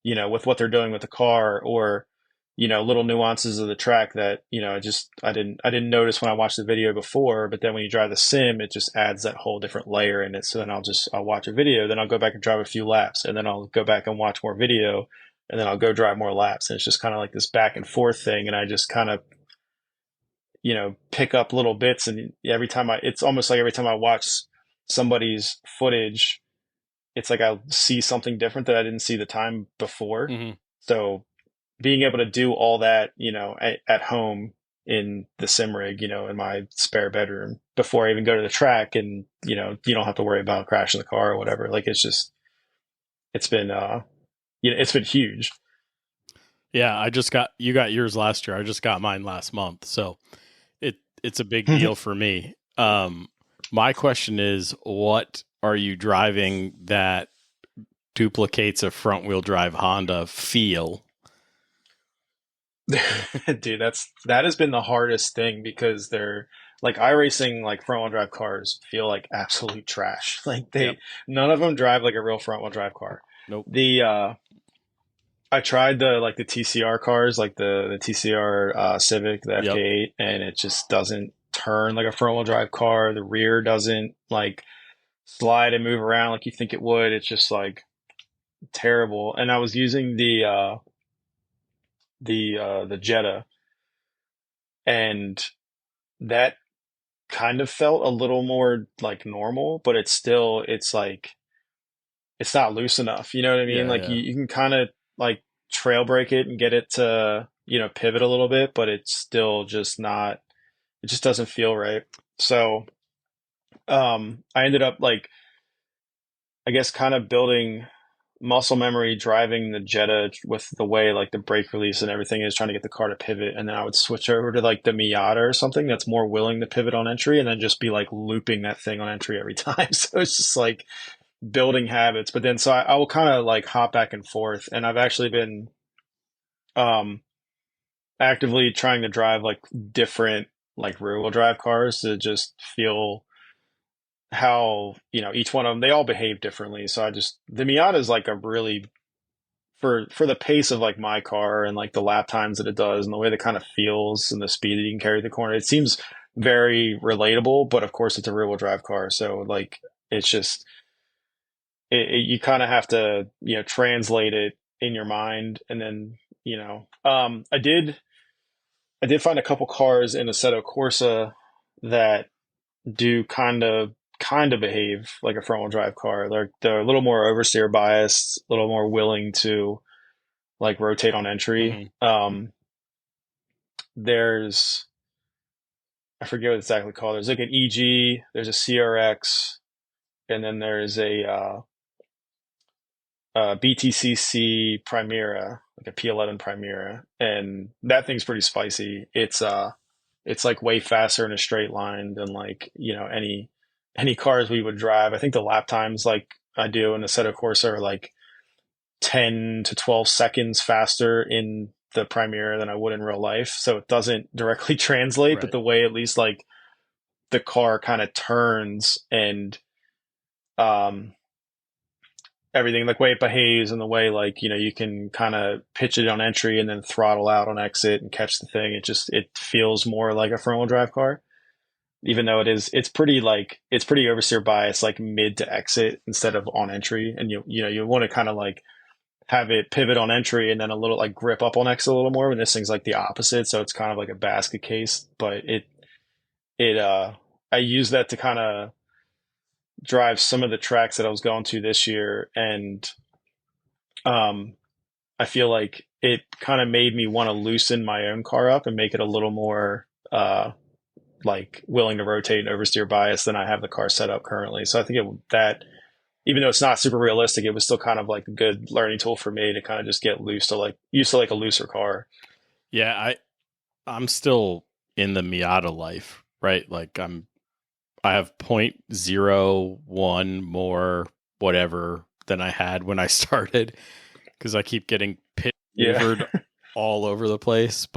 with what they're doing with the car, or, little nuances of the track that, I didn't notice when I watched the video before, but then when you drive the sim, it just adds that whole different layer in it. So then I'll watch a video, then I'll go back and drive a few laps, and then I'll go back and watch more video, and then I'll go drive more laps. And it's just kind of like this back and forth thing. And I just kind of, pick up little bits. And it's almost like every time I watch somebody's footage, it's like I see something different that I didn't see the time before. Hmm. So being able to do all that, at home in the sim rig, in my spare bedroom before I even go to the track, and, you don't have to worry about crashing the car or whatever. Like it's been, it's been huge. Yeah, you got yours last year. I just got mine last month. So it's a big deal for me. My question is, what are you driving that duplicates a front wheel drive Honda feel? Dude, that has been the hardest thing, because they're like iRacing, like front wheel drive cars feel like absolute trash. Like Yep. none of them drive like a real front wheel drive car. Nope. I tried the TCR cars, like the TCR Civic, the Yep. FK8, and it just doesn't turn like a front wheel drive car. The rear doesn't like slide and move around like you think it would. It's just like terrible. And I was using the Jetta, and that kind of felt a little more like normal, but it's like it's not loose enough. You know what I mean? Yeah, Like yeah. you can kind of like trail brake it and get it to, pivot a little bit, but it's still just not, It just doesn't feel right. So I ended up like, I guess, kind of building muscle memory driving the Jetta with the way like the brake release and everything is, trying to get the car to pivot, and then I would switch over to like the Miata or something that's more willing to pivot on entry, and then just be like looping that thing on entry every time. So it's just like building habits. But then so I will kind of like hop back and forth, and I've actually been um actively trying to drive like different like rear wheel drive cars to just feel how, each one of them, they all behave differently. So the Miata is like a really, for the pace of like my car and like the lap times that it does and the way that kind of feels and the speed that you can carry the corner, it seems very relatable. But of course it's a rear wheel drive car. So like, it's just, you kind of have to, translate it in your mind. And then, I did find a couple cars in Assetto Corsa that do kind of behave like a front wheel drive car. They're a little more oversteer biased, a little more willing to like rotate on entry. There's, I forget what it's exactly called. There's like an EG, there's a CRX, and then there's a BTCC Primera, like a P11 Primera, and that thing's pretty spicy. It's like way faster in a straight line than like, any cars we would drive. I think the lap times like I do in the Assetto Corsa are like 10 to 12 seconds faster in the Primera than I would in real life. So it doesn't directly translate, but the way at least like the car kind of turns and everything, like way it behaves and the way like, you can kind of pitch it on entry and then throttle out on exit and catch the thing. It feels more like a front wheel drive car, even though it's pretty oversteer bias, like mid to exit instead of on entry. And you want to kind of like have it pivot on entry and then a little like grip up on exit a little more, when this thing's like the opposite. So it's kind of like a basket case, but I use that to kind of drive some of the tracks that I was going to this year. And I feel like it kind of made me want to loosen my own car up and make it a little more like willing to rotate and oversteer bias than I have the car set up currently. So I think that even though it's not super realistic, it was still kind of like a good learning tool for me to kind of just get used to like a looser car. Yeah, I'm still in the Miata life, right? Like I have 0.01 more whatever than I had when I started, because I keep getting pit maneuvered all over the place.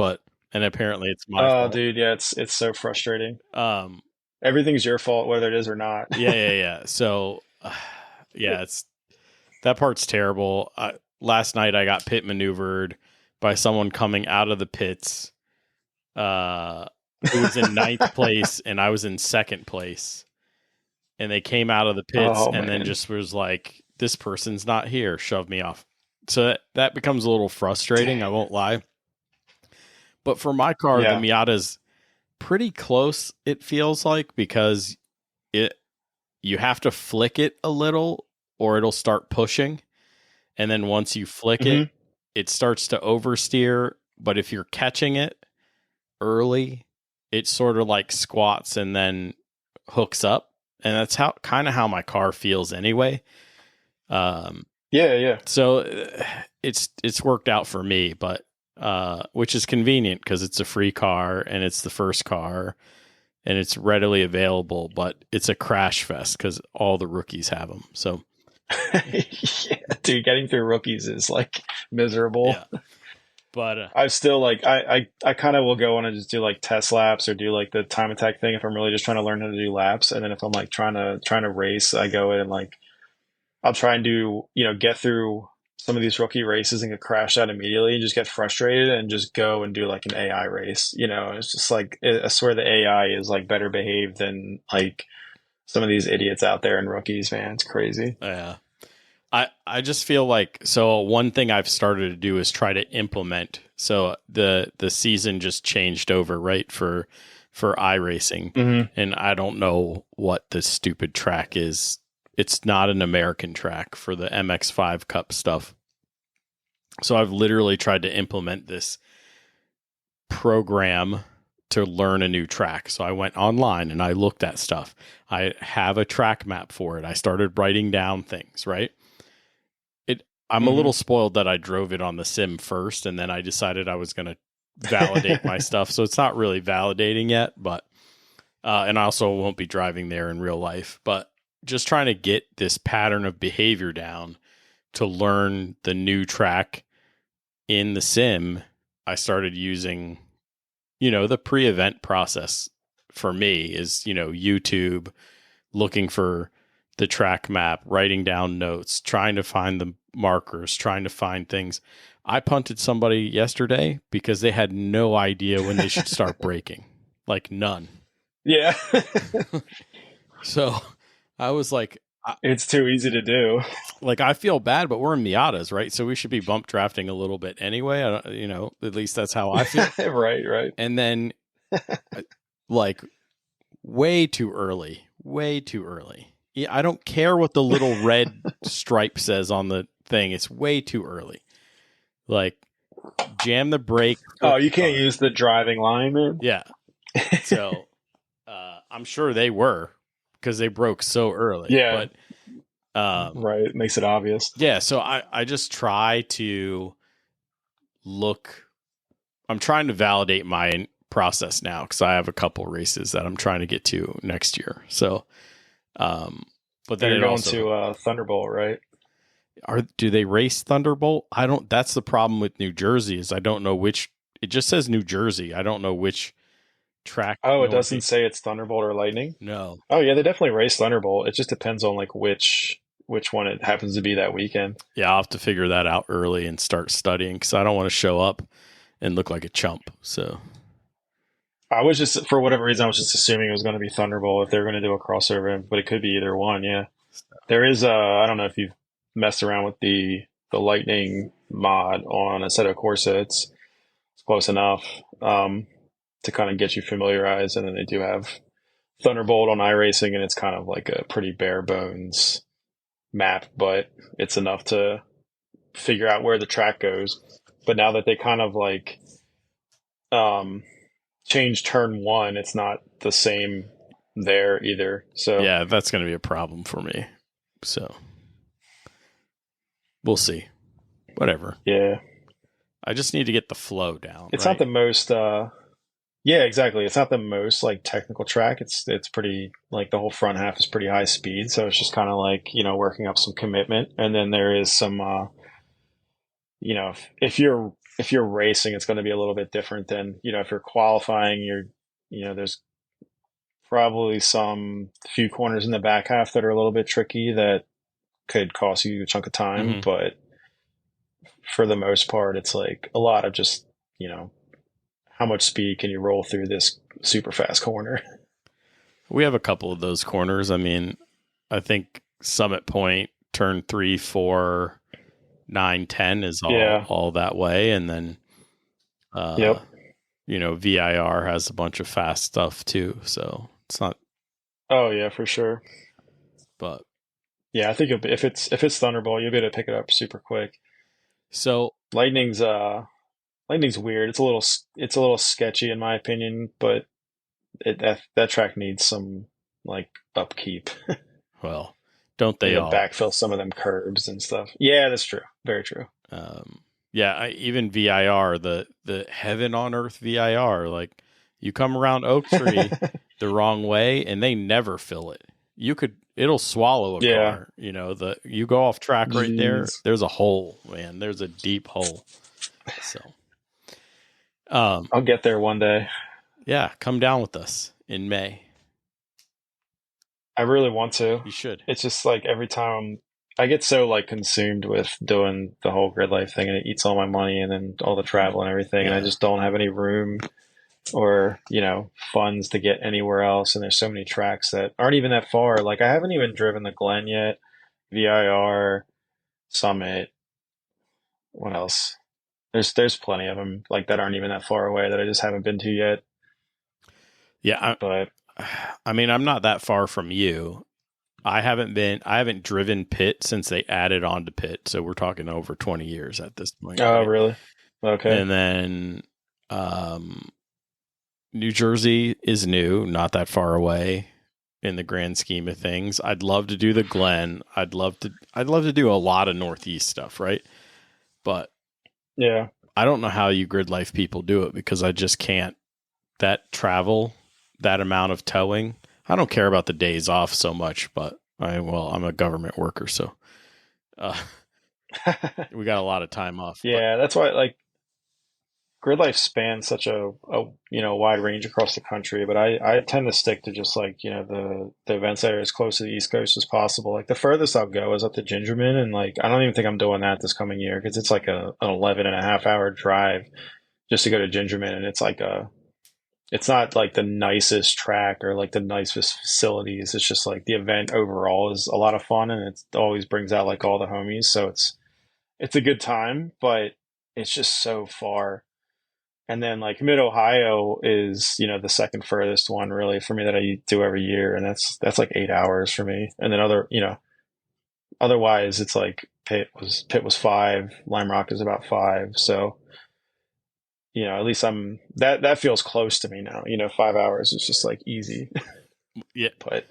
And apparently it's my fault. Dude, yeah, it's so frustrating. Everything's your fault, whether it is or not. Yeah. So, that part's terrible. Last night I got pit maneuvered by someone coming out of the pits. Who was in 9th place and I was in 2nd place, and they came out of the pits then just was like, this person's not here, shoved me off. So that becomes a little frustrating. I won't lie. But for my car, the Miata's pretty close, it feels like, because you have to flick it a little or it'll start pushing. And then once you flick it, it starts to oversteer. But if you're catching it early, it sort of like squats and then hooks up. And that's how my car feels anyway. So it's worked out for me, but which is convenient because it's a free car and it's the first car and it's readily available, but it's a crash fest because all the rookies have them. So dude, getting through rookies is like miserable. Yeah. But I still like I kind of will go on and just do like test laps or do like the time attack thing if I'm really just trying to learn how to do laps. And then if I'm like trying to race, I go in and like I'll try and do, get through some of these rookie races and get crashed out immediately and just get frustrated and just go and do like an AI race. It's just like, I swear the AI is like better behaved than like some of these idiots out there in rookies, man. It's crazy. Yeah. I just feel like, so one thing I've started to do is try to implement. So the season just changed over, right, for iRacing. And I don't know what the stupid track is. It's not an American track for the MX5 Cup stuff. So I've literally tried to implement this program to learn a new track. So I went online and I looked at stuff. I have a track map for it. I started writing down things, right? I'm a little spoiled that I drove it on the sim first, and then I decided I was going to validate my stuff. So it's not really validating yet, but and I also won't be driving there in real life, but just trying to get this pattern of behavior down to learn the new track in the sim. I started using, the pre-event process for me is, YouTube, looking for the track map, writing down notes, trying to find the markers, trying to find things. I punted somebody yesterday because they had no idea when they should start braking. Like none. Yeah. So I was like, it's too easy to do. Like, I feel bad, but we're in Miatas, right? So we should be bump drafting a little bit anyway. At least that's how I feel. Right. And then like way too early. Yeah, I don't care what the little red stripe says on the thing. It's way too early. Like, jam the brake. Oh, you can't use the driving line, man. Yeah. So I'm sure they were because they broke so early. Yeah. But right. It makes it obvious. Yeah. So I just try to look. I'm trying to validate my process now because I have a couple races that I'm trying to get to next year. So, but then you're going to Thunderbolt, right? Do they race Thunderbolt? I don't. That's the problem with New Jersey is I don't know which. It just says New Jersey. I don't know which track. Oh, it doesn't say it's Thunderbolt or Lightning? No. Oh yeah, they definitely race Thunderbolt. It just depends on like which one it happens to be that weekend. Yeah, I'll have to figure that out early and start studying because I don't want to show up and look like a chump. So I was just, for whatever reason, I was just assuming it was going to be Thunderbolt if they were going to do a crossover, but it could be either one. Yeah, there is. I don't know if you've messed around with the Lightning mod on Assetto Corsa. It's close enough to kind of get you familiarized, and then they do have Thunderbolt on iRacing, and it's kind of like a pretty bare bones map, but it's enough to figure out where the track goes. But now that they kind of like changed turn one, it's not the same there either. So yeah, that's going to be a problem for me. So we'll see. Whatever. Yeah. I just need to get the flow down. It's not the most yeah, exactly. It's not the most like technical track. It's pretty, like, the whole front half is pretty high speed, so it's just kind of like, working up some commitment. And then there is some if you're racing, it's going to be a little bit different than, if you're qualifying, there's probably some few corners in the back half that are a little bit tricky that could cost you a chunk of time. Mm-hmm. But for the most part, it's like a lot of just, how much speed can you roll through this super fast corner? We have a couple of those corners. I mean, I think Summit Point, turn 3, 4, 9, 10 is all that way. And then, VIR has a bunch of fast stuff too. So it's not. Oh yeah, for sure. But yeah, I think if it's Thunderbolt, you'll be able to pick it up super quick. So Lightning's weird. It's a little sketchy in my opinion, but that track needs some like upkeep. Well, don't they all backfill some of them curbs and stuff? Yeah, that's true. Very true. Even VIR, the heaven on earth VIR, like you come around Oak Tree the wrong way and they never fill it. It'll swallow a car. You go off track right there. There's a hole, man. There's a deep hole. So I'll get there one day. Yeah, come down with us in May. I really want to. You should. It's just like every time I get so like consumed with doing the whole grid life thing, and it eats all my money and then all the travel and everything, and I just don't have any room or, funds to get anywhere else. And there's so many tracks that aren't even that far. Like I haven't even driven the Glen yet, VIR, Summit. What else? There's plenty of them like that aren't even that far away that I just haven't been to yet. Yeah, but I mean, I'm not that far from you. I haven't driven Pit since they added on to Pit, so we're talking over 20 years at this point. Oh, right? Really? Okay. And then New Jersey is new, not that far away in the grand scheme of things. I'd love to do the Glen. I'd love to do a lot of Northeast stuff, right? But Yeah. I don't know how you grid life people do it because I just can't. That travel, that amount of towing. I don't care about the days off so much, but I'm a government worker, so uh, we got a lot of time off. But Yeah, that's why like grid life spans such a wide range across the country, but I tend to stick to just like the events that are as close to the East Coast as possible. Like the furthest I'll go is up to Gingerman, and like I don't even think I'm doing that this coming year because it's like an 11.5 hour drive just to go to Gingerman, and it's not like the nicest track or like the nicest facilities. It's just like the event overall is a lot of fun, and it always brings out like all the homies, so it's a good time, but it's just so far. And then like Mid Ohio is, the second furthest one really for me that I do every year. And that's like 8 hours for me. And then otherwise it's like Pitt was 5, Lime Rock is about 5. So, at least that feels close to me now. 5 hours is just like easy. yeah, But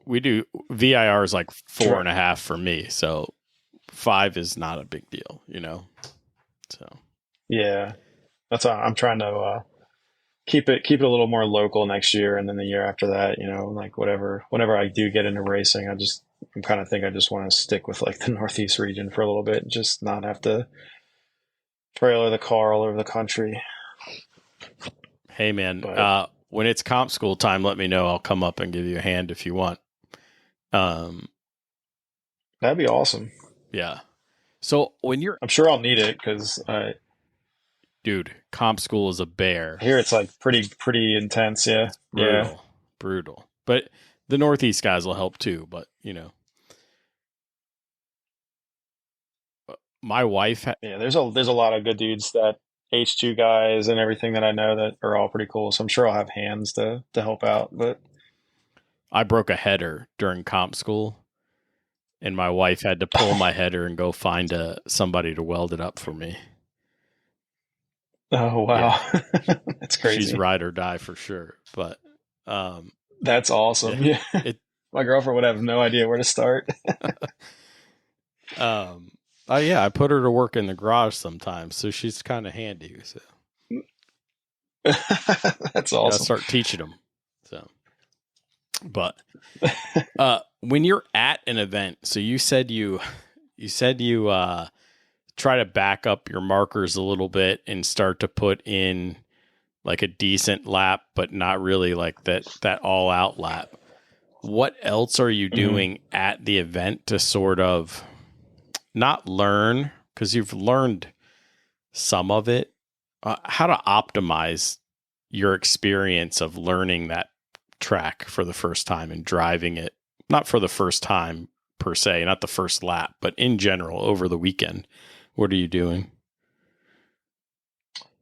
we do VIR is like 4.5 for me. So 5 is not a big deal, So yeah, that's how I'm trying to keep it a little more local next year, and then the year after that, like whenever I do get into racing, I'm kind of think I just want to stick with like the Northeast region for a little bit, and just not have to trailer the car all over the country. Hey man, But when it's comp school time, let me know. I'll come up and give you a hand if you want. that'd be awesome. Yeah. So when you're, I'm sure I'll need it because I dude, comp school is a bear. hear it's like pretty intense. Yeah, yeah, Brutal. But the Northeast guys will help too. But my wife, yeah. There's a lot of good dudes that H2 guys and everything that I know that are all pretty cool. So I'm sure I'll have hands to help out. But I broke a header during comp school, and my wife had to pull my header and go find somebody to weld it up for me. oh wow, Yeah. that's crazy. She's ride or die for sure. But that's awesome. Yeah. My girlfriend would have no idea where to start. Yeah, I put her to work in the garage sometimes, so she's kind of handy. So that's awesome. Gotta start teaching them. So, but when you're at an event, so you said you try to back up your markers a little bit and start to put in like a decent lap, but not really like that all out lap. What else are you doing at the event to sort of not learn, because you've learned some of it, how to optimize your experience of learning that track for the first time and driving it, not for the first time per se, not the first lap, but in general over the weekend? What are you doing?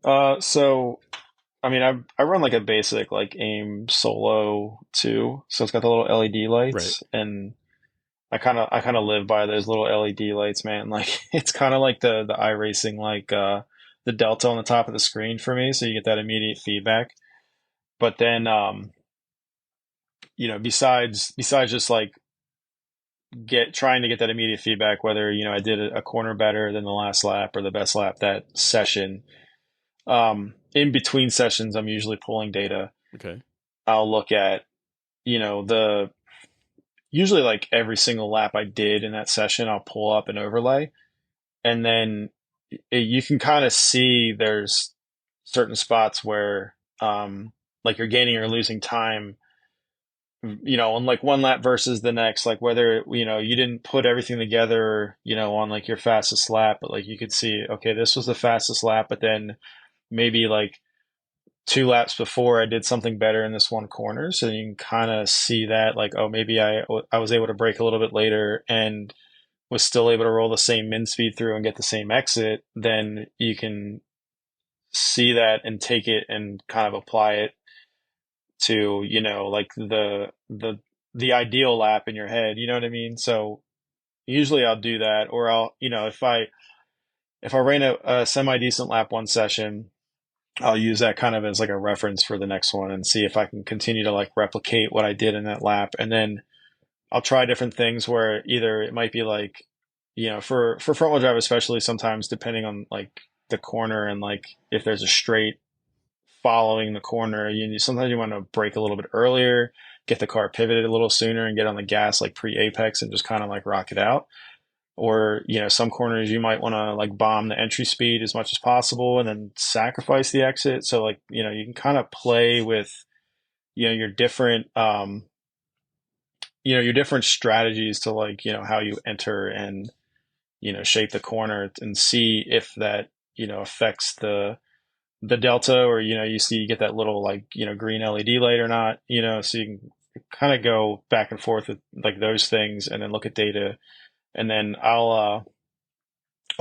So I mean, I run like a basic like AIM Solo 2, so it's got the little LED lights, Right. and I kind of live by those little LED lights, man. Like it's kind of like the iRacing, like the Delta on the top of the screen for me, so you get that immediate feedback. But then, besides just like trying to get that immediate feedback, whether I did a corner better than the last lap or the best lap that session. In between sessions, I'm usually pulling data. Okay. I'll look at, the usually like every single lap I did in that session, I'll pull up an overlay, and then you can kind of see there's certain spots where, like you're gaining or losing time, on like one lap versus the next, like whether, you didn't put everything together, on like your fastest lap, but like you could see, okay, this was the fastest lap, but then maybe like 2 laps before I did something better in this one corner. So you can kind of see that like, oh, maybe I was able to brake a little bit later and was still able to roll the same min speed through and get the same exit. Then you can see that and take it and kind of apply it to, like the ideal lap in your head. You know what I mean? So usually I'll do that, or I'll, if I ran a semi decent lap one session, I'll use that kind of as like a reference for the next one and see if I can continue to like replicate what I did in that lap. And then I'll try different things where either it might be like, for front wheel drive, especially sometimes depending on like the corner and like if there's a straight following the corner, sometimes you want to brake a little bit earlier, get the car pivoted a little sooner and get on the gas like pre-apex and just kind of like rock it out. Or, some corners you might want to like bomb the entry speed as much as possible and then sacrifice the exit. So like, you can kind of play with, your different, your different strategies to like, how you enter and, shape the corner and see if that, affects the delta, or, you see, you get that little like, green LED light or not, so you can kind of go back and forth with like those things and then look at data. And then I'll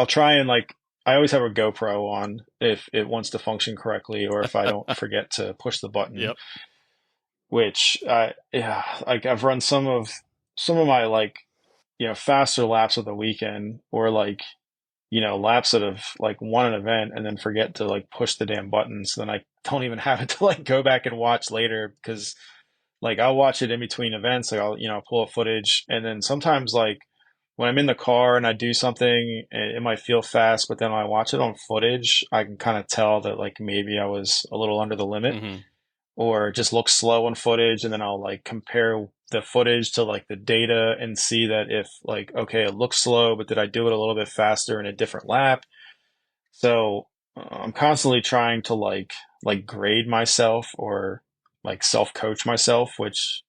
try and like, I always have a GoPro on if it wants to function correctly, or if I don't forget to push the button. Yep. Which yeah, like I've run some of my like, faster laps of the weekend, or like, laps that have like won an event and then forget to like push the damn button. So then I don't even have it to like go back and watch later, because like I'll watch it in between events. Like I'll, pull up footage, and then sometimes like when I'm in the car and I do something, it might feel fast, but then when I watch it on footage, I can kind of tell that like maybe I was a little under the limit, or it just looks slow on footage. And then I'll like compare the footage to like the data and see that if like, okay, it looks slow, but did I do it a little bit faster in a different lap? So I'm constantly trying to like grade myself, or like self-coach myself, which,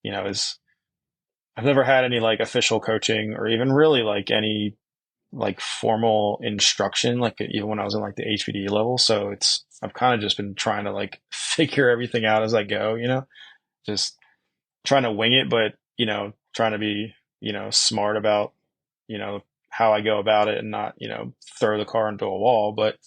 is, I've never had any like official coaching or even really like any like formal instruction, like even when I was in like the HPD level. So I've kind of just been trying to like figure everything out as I go, just trying to wing it, but, trying to be, smart about, how I go about it and not, throw the car into a wall. But,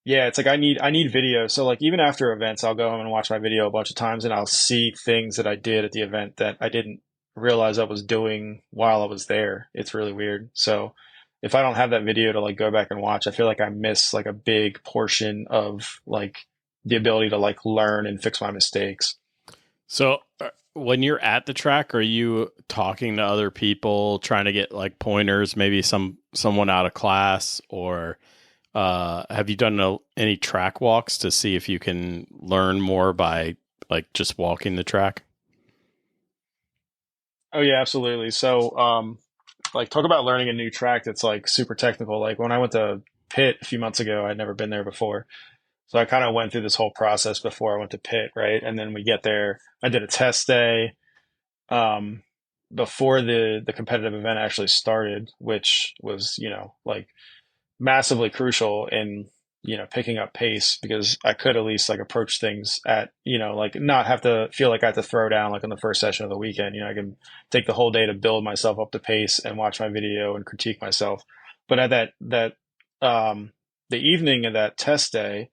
yeah, it's like I need video. So like even after events, I'll go home and watch my video a bunch of times, and I'll see things that I did at the event that I didn't realize I was doing while I was there. It's really weird. So if I don't have that video to like go back and watch, I feel like I miss like a big portion of like the ability to like learn and fix my mistakes. So when you're at the track, are you talking to other people, trying to get like pointers, maybe someone out of class, or have you done any track walks to see if you can learn more by like just walking the track? Oh yeah, absolutely. So, like talk about learning a new track that's like super technical. Like when I went to Pitt a few months ago, I'd never been there before. So I kind of went through this whole process before I went to Pitt, right? And then we get there, I did a test day, before the competitive event actually started, which was, like massively crucial in, picking up pace, because I could at least like approach things at, like not have to feel like I have to throw down like on the first session of the weekend. I can take the whole day to build myself up to pace and watch my video and critique myself. But at the evening of that test day,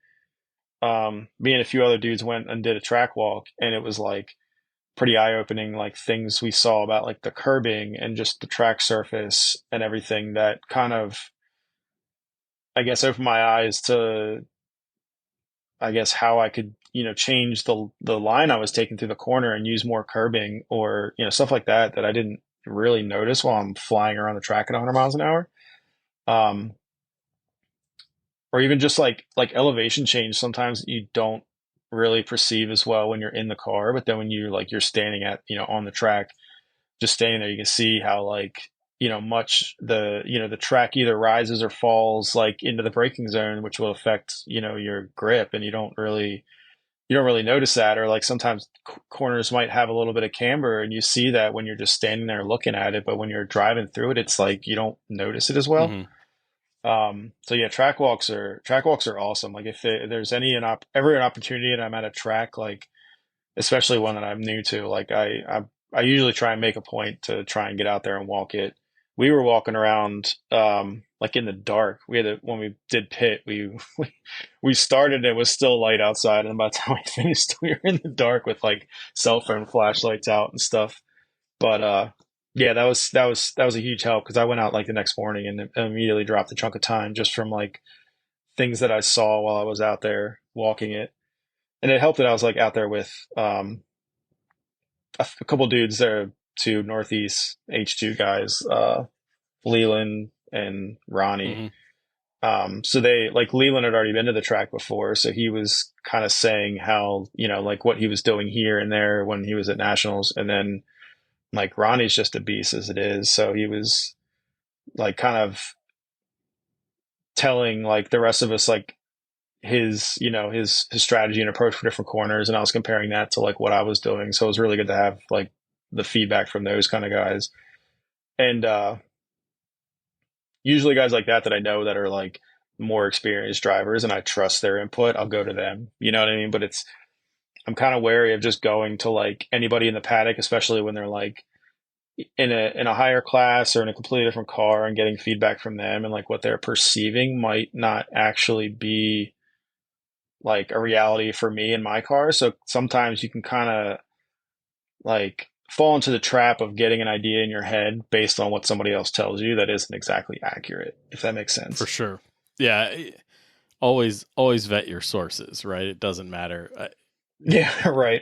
me and a few other dudes went and did a track walk, and it was like pretty eye-opening, like things we saw about like the curbing and just the track surface and everything that kind of, I guess, opened my eyes to, I guess, how I could, change the line I was taking through the corner and use more curbing, or, stuff like that I didn't really notice while I'm flying around the track at 100 miles an hour. Or even just like elevation change. Sometimes you don't really perceive as well when you're in the car, but then when you're standing at, on the track, just standing there, you can see how like, much the track either rises or falls like into the braking zone, which will affect, your grip, and you don't really notice that. Or like sometimes corners might have a little bit of camber, and you see that when you're just standing there looking at it, but when you're driving through it, it's like you don't notice it as well. So yeah, track walks are awesome. Like if there's ever an opportunity and I'm at a track, like especially one that I'm new to, like I usually try and make a point to try and get out there and walk it. We were walking around like in the dark. When we did Pit, we started, it was still light outside, and by the time we finished, we were in the dark with like cell phone flashlights out and stuff. But yeah, that was a huge help, because I went out like the next morning and immediately dropped a chunk of time just from like things that I saw while I was out there walking it. And it helped that I was like out there with a couple dudes there, two Northeast H2 guys, Leland and Ronnie. Mm-hmm. So they like Leland had already been to the track before, so he was kind of saying how, like what he was doing here and there when he was at nationals. And then like Ronnie's just a beast as it is, so he was like kind of telling like the rest of us like his strategy and approach for different corners, and I was comparing that to like what I was doing. So it was really good to have like the feedback from those kind of guys. And usually guys like that I know that are like more experienced drivers and I trust their input, I'll go to them. You know what I mean? But I'm kind of wary of just going to like anybody in the paddock, especially when they're like in a higher class or in a completely different car, and getting feedback from them and like what they're perceiving might not actually be like a reality for me in my car. So sometimes you can kind of like fall into the trap of getting an idea in your head based on what somebody else tells you that isn't exactly accurate, if that makes sense. For sure. Yeah. Always vet your sources, right? It doesn't matter. Yeah. Right.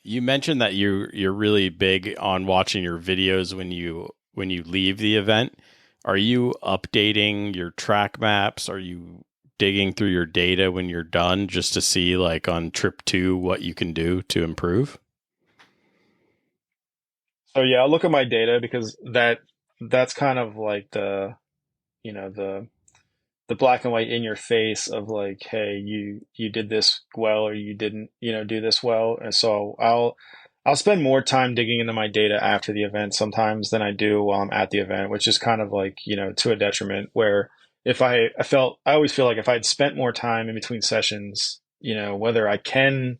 You mentioned that you're really big on watching your videos when you leave the event. Are you updating your track maps? Are you digging through your data when you're done just to see like on trip 2 what you can do to improve? So yeah, I'll look at my data because that's kind of like the the black and white in your face of like, hey, you did this well or you didn't, do this well. And so I'll spend more time digging into my data after the event sometimes than I do while I'm at the event, which is kind of like, to a detriment. Where if I always feel like if I'd spent more time in between sessions, whether I can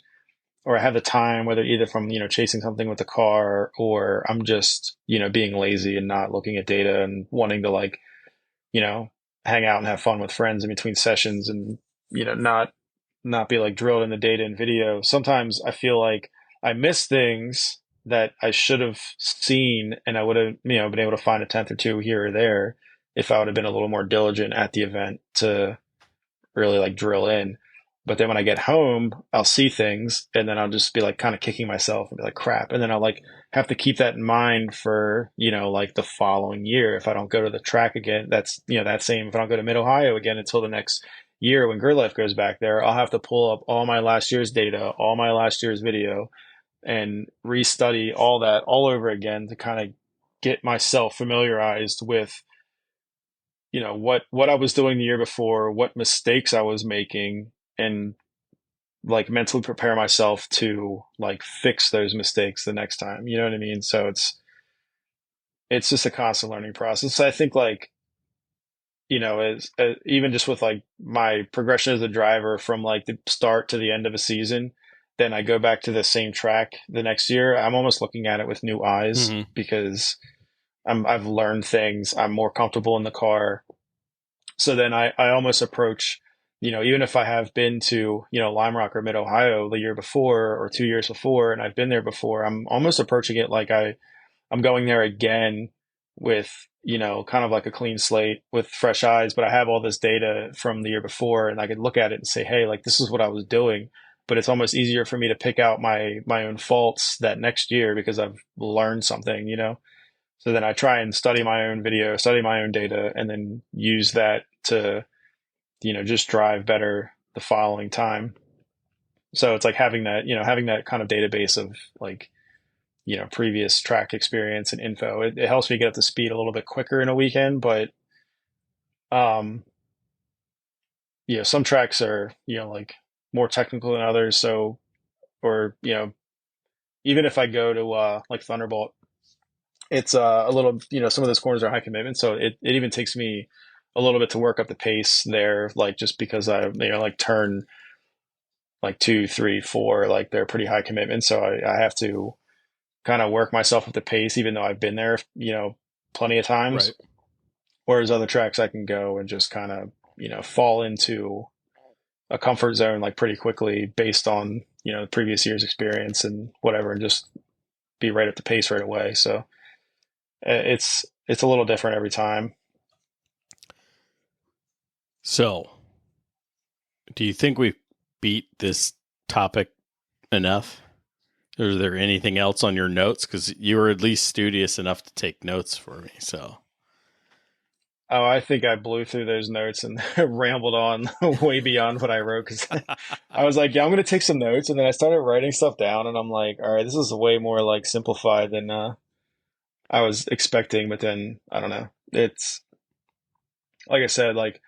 or I have the time, whether either from, chasing something with the car or I'm just, being lazy and not looking at data and wanting to like, you know, hang out and have fun with friends in between sessions and, not be like drilled in the data and video. Sometimes I feel like I miss things that I should have seen and I would have, been able to find a tenth or two here or there if I would have been a little more diligent at the event to really like drill in. But then when I get home, I'll see things and then I'll just be like kind of kicking myself and be like, crap. And then I'll like have to keep that in mind for, like the following year. If I don't go to the track again, that's, that same, if I don't go to Mid Ohio again until the next year when Grid Life goes back there, I'll have to pull up all my last year's data, all my last year's video and restudy all that all over again to kind of get myself familiarized with, what I was doing the year before, what mistakes I was making, and like mentally prepare myself to like fix those mistakes the next time. You know what I mean? So it's just a constant learning process. I think like, as even just with like my progression as a driver from like the start to the end of a season, then I go back to the same track the next year. I'm almost looking at it with new eyes because I've learned things. I'm more comfortable in the car. So then I almost approach, even if I have been to, Lime Rock or Mid Ohio the year before or 2 years before, and I've been there before, I'm almost approaching it like I'm going there again with, kind of like a clean slate with fresh eyes, but I have all this data from the year before and I could look at it and say, hey, like this is what I was doing. But it's almost easier for me to pick out my own faults that next year because I've learned something, So then I try and study my own video, study my own data, and then use that to, just drive better the following time. So it's like having that kind of database of like, previous track experience and info. It helps me get up to speed a little bit quicker in a weekend, but, some tracks are, like more technical than others. So, or, even if I go to, like Thunderbolt, it's a little, some of those corners are high commitment. So it even takes me a little bit to work up the pace there, like just because I, like turn like 2, 3, 4, like they're pretty high commitment. So I have to kind of work myself at the pace, even though I've been there, plenty of times. Right. Whereas other tracks I can go and just kind of, fall into a comfort zone like pretty quickly based on, the previous year's experience and whatever, and just be right at the pace right away. So it's a little different every time. So, do you think we beat this topic enough? Or is there anything else on your notes? Because you were at least studious enough to take notes for me. So, Oh, I think I blew through those notes and rambled on way beyond what I wrote because I was like, yeah, I'm going to take some notes. And then I started writing stuff down and I'm like, all right, this is way more like simplified than I was expecting. But then I don't know. It's like I said, like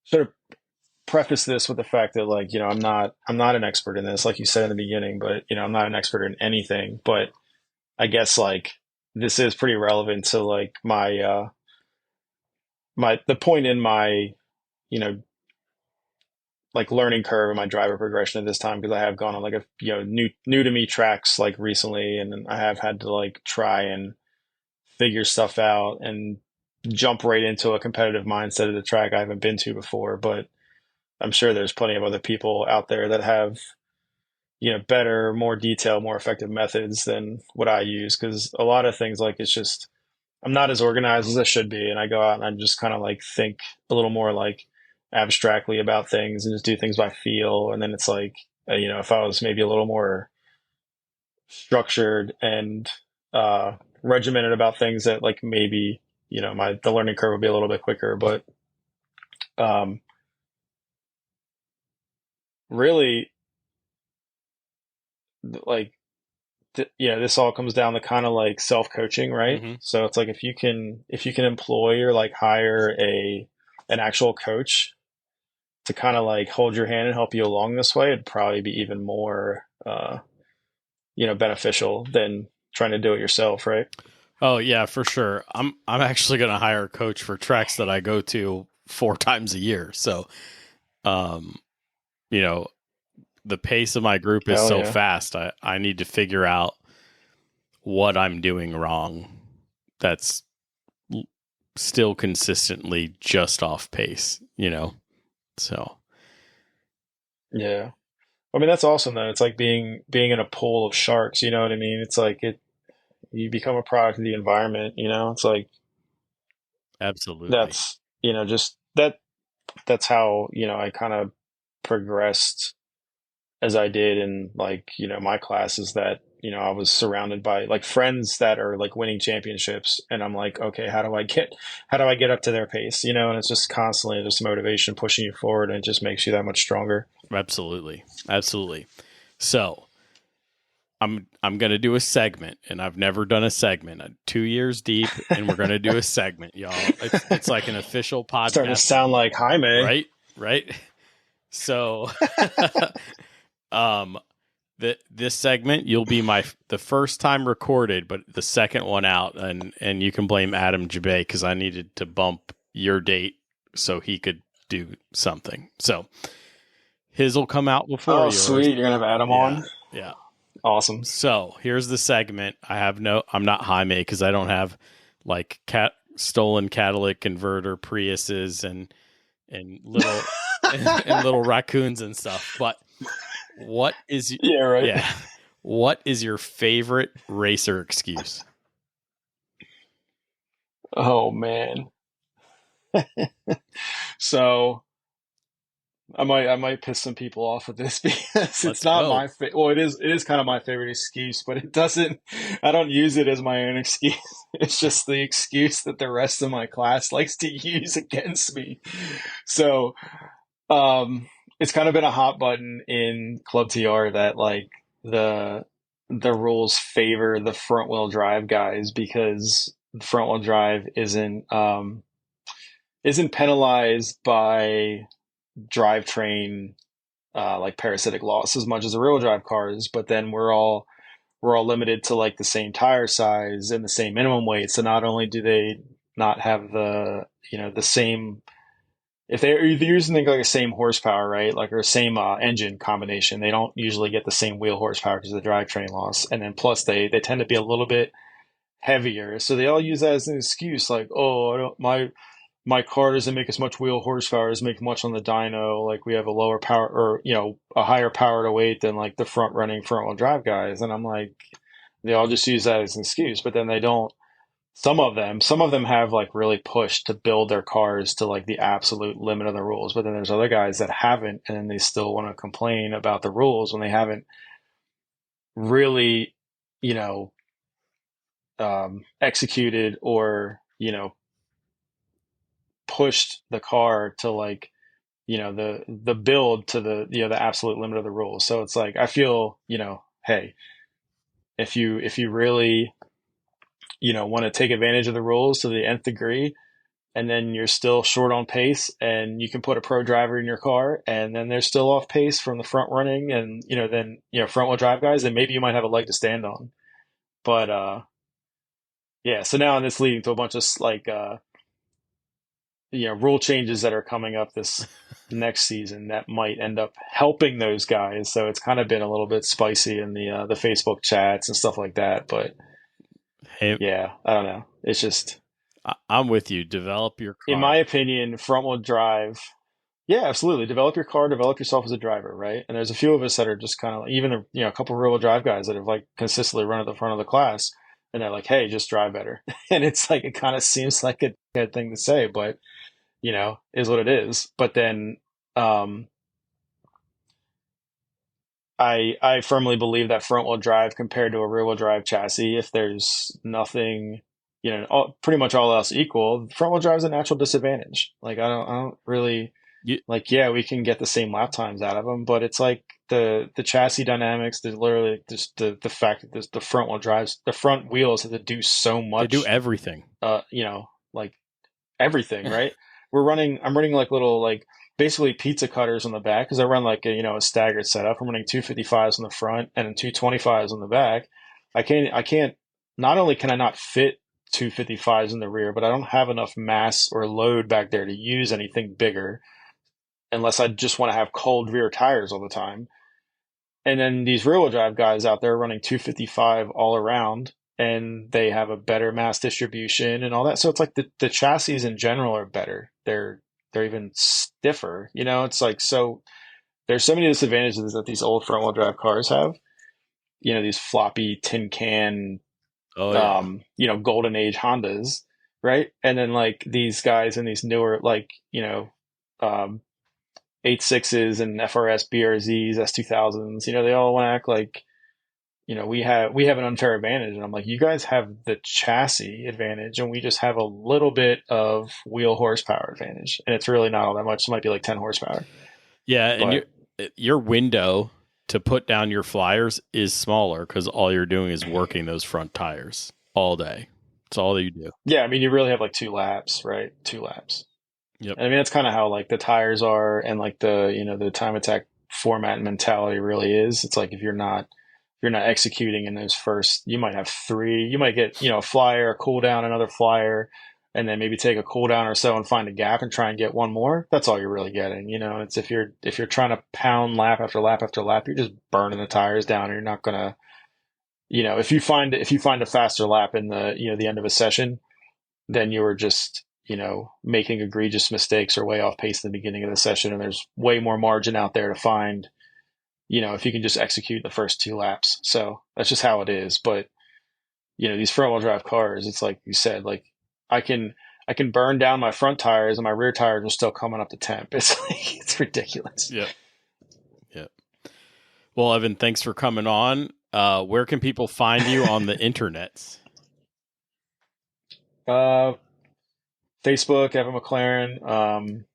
sort of preface this with the fact that like, I'm not an expert in this, like you said in the beginning, but I'm not an expert in anything. But I guess like this is pretty relevant to like the point in my, you know, like learning curve and my driver progression at this time because I have gone on like a new to me tracks like recently, and I have had to like try and figure stuff out and jump right into a competitive mindset at a track I haven't been to before. But I'm sure there's plenty of other people out there that have better, more detailed, more effective methods than what I use because a lot of things like it's just I'm not as organized as I should be, and I go out and I just kind of like think a little more like abstractly about things and just do things by feel. And then it's like, if I was maybe a little more structured and regimented about things, that like maybe the learning curve would be a little bit quicker. But really, like this all comes down to kind of like self-coaching, right? mm-hmm. So it's like if you can employ or like hire an actual coach to kind of like hold your hand and help you along this way, it'd probably be even more beneficial than trying to do it yourself, right? Oh yeah, for sure. I'm actually going to hire a coach for tracks that I go to 4 times a year. So, the pace of my group is so fast. I need to figure out what I'm doing wrong. That's still consistently just off pace, So. Yeah. I mean, that's awesome though. It's like being in a pool of sharks, you know what I mean? It's like you become a product of the environment, it's like Absolutely. that's, just that's how, I kind of progressed as I did in like, my classes that, I was surrounded by like friends that are like winning championships. And I'm like, okay, how do I get up to their pace? And it's just constantly just motivation pushing you forward, and it just makes you that much stronger. Absolutely. Absolutely. So I'm going to do a segment, and I've never done a segment. I'm 2 years deep, and we're going to do a segment, y'all. It's like an official podcast. Starting to sound like Jaime. Right. So, this segment, you'll be the first time recorded, but the second one out, and you can blame Adam Jabay because I needed to bump your date so he could do something. So his will come out before yours. Sweet, you're gonna have Adam on. Yeah. Awesome. So here's the segment. I'm not Jaime because I don't have like stolen catalytic converter Priuses and little and little raccoons and stuff. But what is what is your favorite racer excuse? Oh man. So I might piss some people off with this because it's not my well, it is kind of my favorite excuse, but I don't use it as my own excuse. It's just the excuse that the rest of my class likes to use against me. So it's kind of been a hot button in ClubTR that like the rules favor the front wheel drive guys because front wheel drive isn't penalized by drivetrain like parasitic loss as much as the rear wheel drive cars, but then we're all limited to like the same tire size and the same minimum weight. So not only do they not have the same, if they're using like the same horsepower, right, like or same engine combination, they don't usually get the same wheel horsepower because of the drivetrain loss. And then plus they tend to be a little bit heavier, so they all use that as an excuse, like, oh, my car doesn't make as much wheel horsepower, doesn't make much on the dyno, like we have a lower power or a higher power to weight than like the front wheel drive guys. And I'm like, they all just use that as an excuse, but then they don't some of them have like really pushed to build their cars to like the absolute limit of the rules, but then there's other guys that haven't, and then they still want to complain about the rules when they haven't really, you know, executed or, you know, pushed the car to like, you know, the build to the, you know, the absolute limit of the rules. So it's like, I feel, you know, hey, if you really, you know, want to take advantage of the rules to the nth degree, and then you're still short on pace, and you can put a pro driver in your car, and then they're still off pace from the front running, and, you know, then, you know, front wheel drive guys, then maybe you might have a leg to stand on. But yeah, so now this leading to a bunch of like you know, rule changes that are coming up this next season that might end up helping those guys. So it's kind of been a little bit spicy in the Facebook chats and stuff like that. But Hey, yeah, I don't know. It's just, I'm with you. Develop your car. in my opinion, front wheel drive. Yeah, absolutely. Develop your car, develop yourself as a driver, right? And there's a few of us that are just kind of, even, you know, a couple of rear wheel drive guys that have like consistently run at the front of the class, and they're like, hey, just drive better. And it's like, it kind of seems like a good thing to say, but, you know, is what it is. But then I firmly believe that front wheel drive compared to a rear wheel drive chassis, if there's nothing, you know, pretty much all else equal, front wheel drive is a natural disadvantage. Like, I don't really like, yeah, we can get the same lap times out of them, but it's like the chassis dynamics, there's literally just the fact that the front wheel drives, the front wheels have to do so much. They do everything. You know, like everything, right? I'm running like little, like basically pizza cutters on the back, because I run like a, you know, a staggered setup. I'm running 255s on the front and 225s on the back. I can't, not only can I not fit 255s in the rear, but I don't have enough mass or load back there to use anything bigger unless I just want to have cold rear tires all the time. And then these rear wheel drive guys out there running 255 all around, and they have a better mass distribution and all that. So it's like the chassis in general are better. They're even stiffer. You know, it's like, so there's so many disadvantages that these old front wheel drive cars have. You know, these floppy tin can, you know, golden age Hondas, right? And then like these guys in these newer, like, you know, 8.6s and FRS BRZs, S2000s, you know, they all want to act like, you know, we have an unfair advantage. And I'm like, you guys have the chassis advantage, and we just have a little bit of wheel horsepower advantage. And it's really not all that much. It might be like 10 horsepower. Yeah. And your window to put down your flyers is smaller because all you're doing is working those front tires all day. That's all that you do. Yeah. I mean, you really have like 2 laps, right? 2 laps. Yep. And I mean, that's kind of how like the tires are, and like the, you know, the time attack format and mentality really is. It's like, if you're not executing in those first, you might have 3, you might get, you know, a flyer, a cool down, another flyer, and then maybe take a cool down or so and find a gap and try and get one more. That's all you're really getting. You know, it's if you're trying to pound lap after lap after lap, you're just burning the tires down, and you're not gonna, you know, if you find a faster lap in the, you know, the end of a session, then you were just, you know, making egregious mistakes or way off pace in the beginning of the session, and there's way more margin out there to find, you know, if you can just execute the first 2 laps. So that's just how it is. But, you know, these front wheel drive cars, it's like you said, like I can burn down my front tires and my rear tires are still coming up to temp. It's like, it's ridiculous. Yeah. Yeah. Well, Evan, thanks for coming on. Where can people find you on the internets? Facebook, Evan McLaren.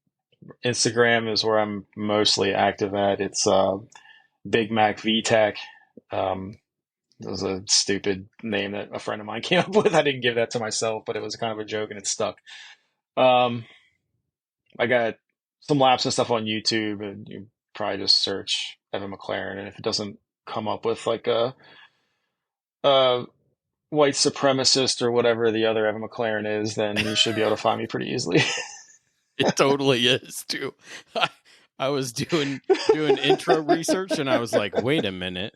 Instagram is where I'm mostly active at. It's Big Mac VTech. It was a stupid name that a friend of mine came up with. I didn't give that to myself, but it was kind of a joke and it stuck. I got some laps and stuff on YouTube, and you probably just search Evan McLaren, and if it doesn't come up with like a white supremacist or whatever the other Evan McLaren is, then you should be able to find me pretty easily. It totally is too. I was doing intro research, and I was like, wait a minute.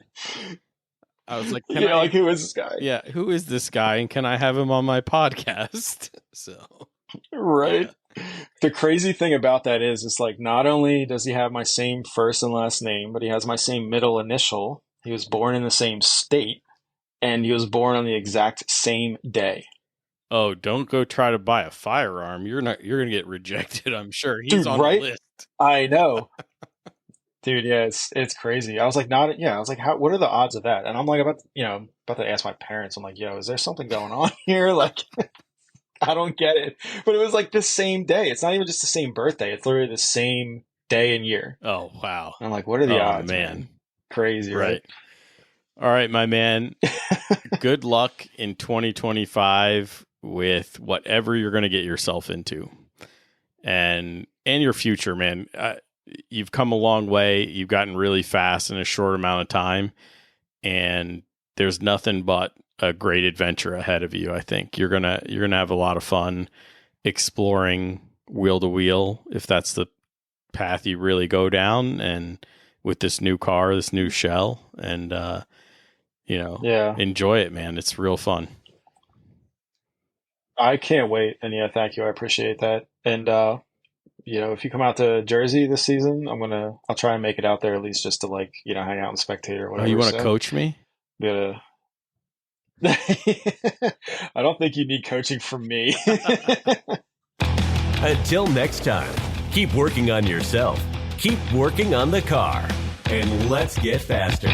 I was like, like, who is this guy? Yeah, who is this guy, and can I have him on my podcast? So, right. Yeah. The crazy thing about that is, it's like, not only does he have my same first and last name, but he has my same middle initial. He was born in the same state, and he was born on the exact same day. Oh, don't go try to buy a firearm. You're gonna get rejected, I'm sure. He's Dude, on right? the list. I know. Dude, yeah, it's crazy. I was like, what are the odds of that? And I'm like about to ask my parents. I'm like, yo, is there something going on here? Like, I don't get it. But it was like the same day. It's not even just the same birthday. It's literally the same day and year. Oh, wow. And I'm like, what are the odds, man? Crazy, right? All right, my man. Good luck in 2025 with whatever you're going to get yourself into, and your future, man. You've come a long way. You've gotten really fast in a short amount of time, and there's nothing but a great adventure ahead of you. I think you're gonna have a lot of fun exploring wheel to wheel, if that's the path you really go down, and with this new car, this new shell, and enjoy it, man. It's real fun. I can't wait. And yeah, thank you. I appreciate that. And if you come out to Jersey this season, I'll try and make it out there at least just to hang out and spectate or whatever. Oh, you want to coach me? I don't think you need coaching from me. Until next time, keep working on yourself, keep working on the car, and let's get faster.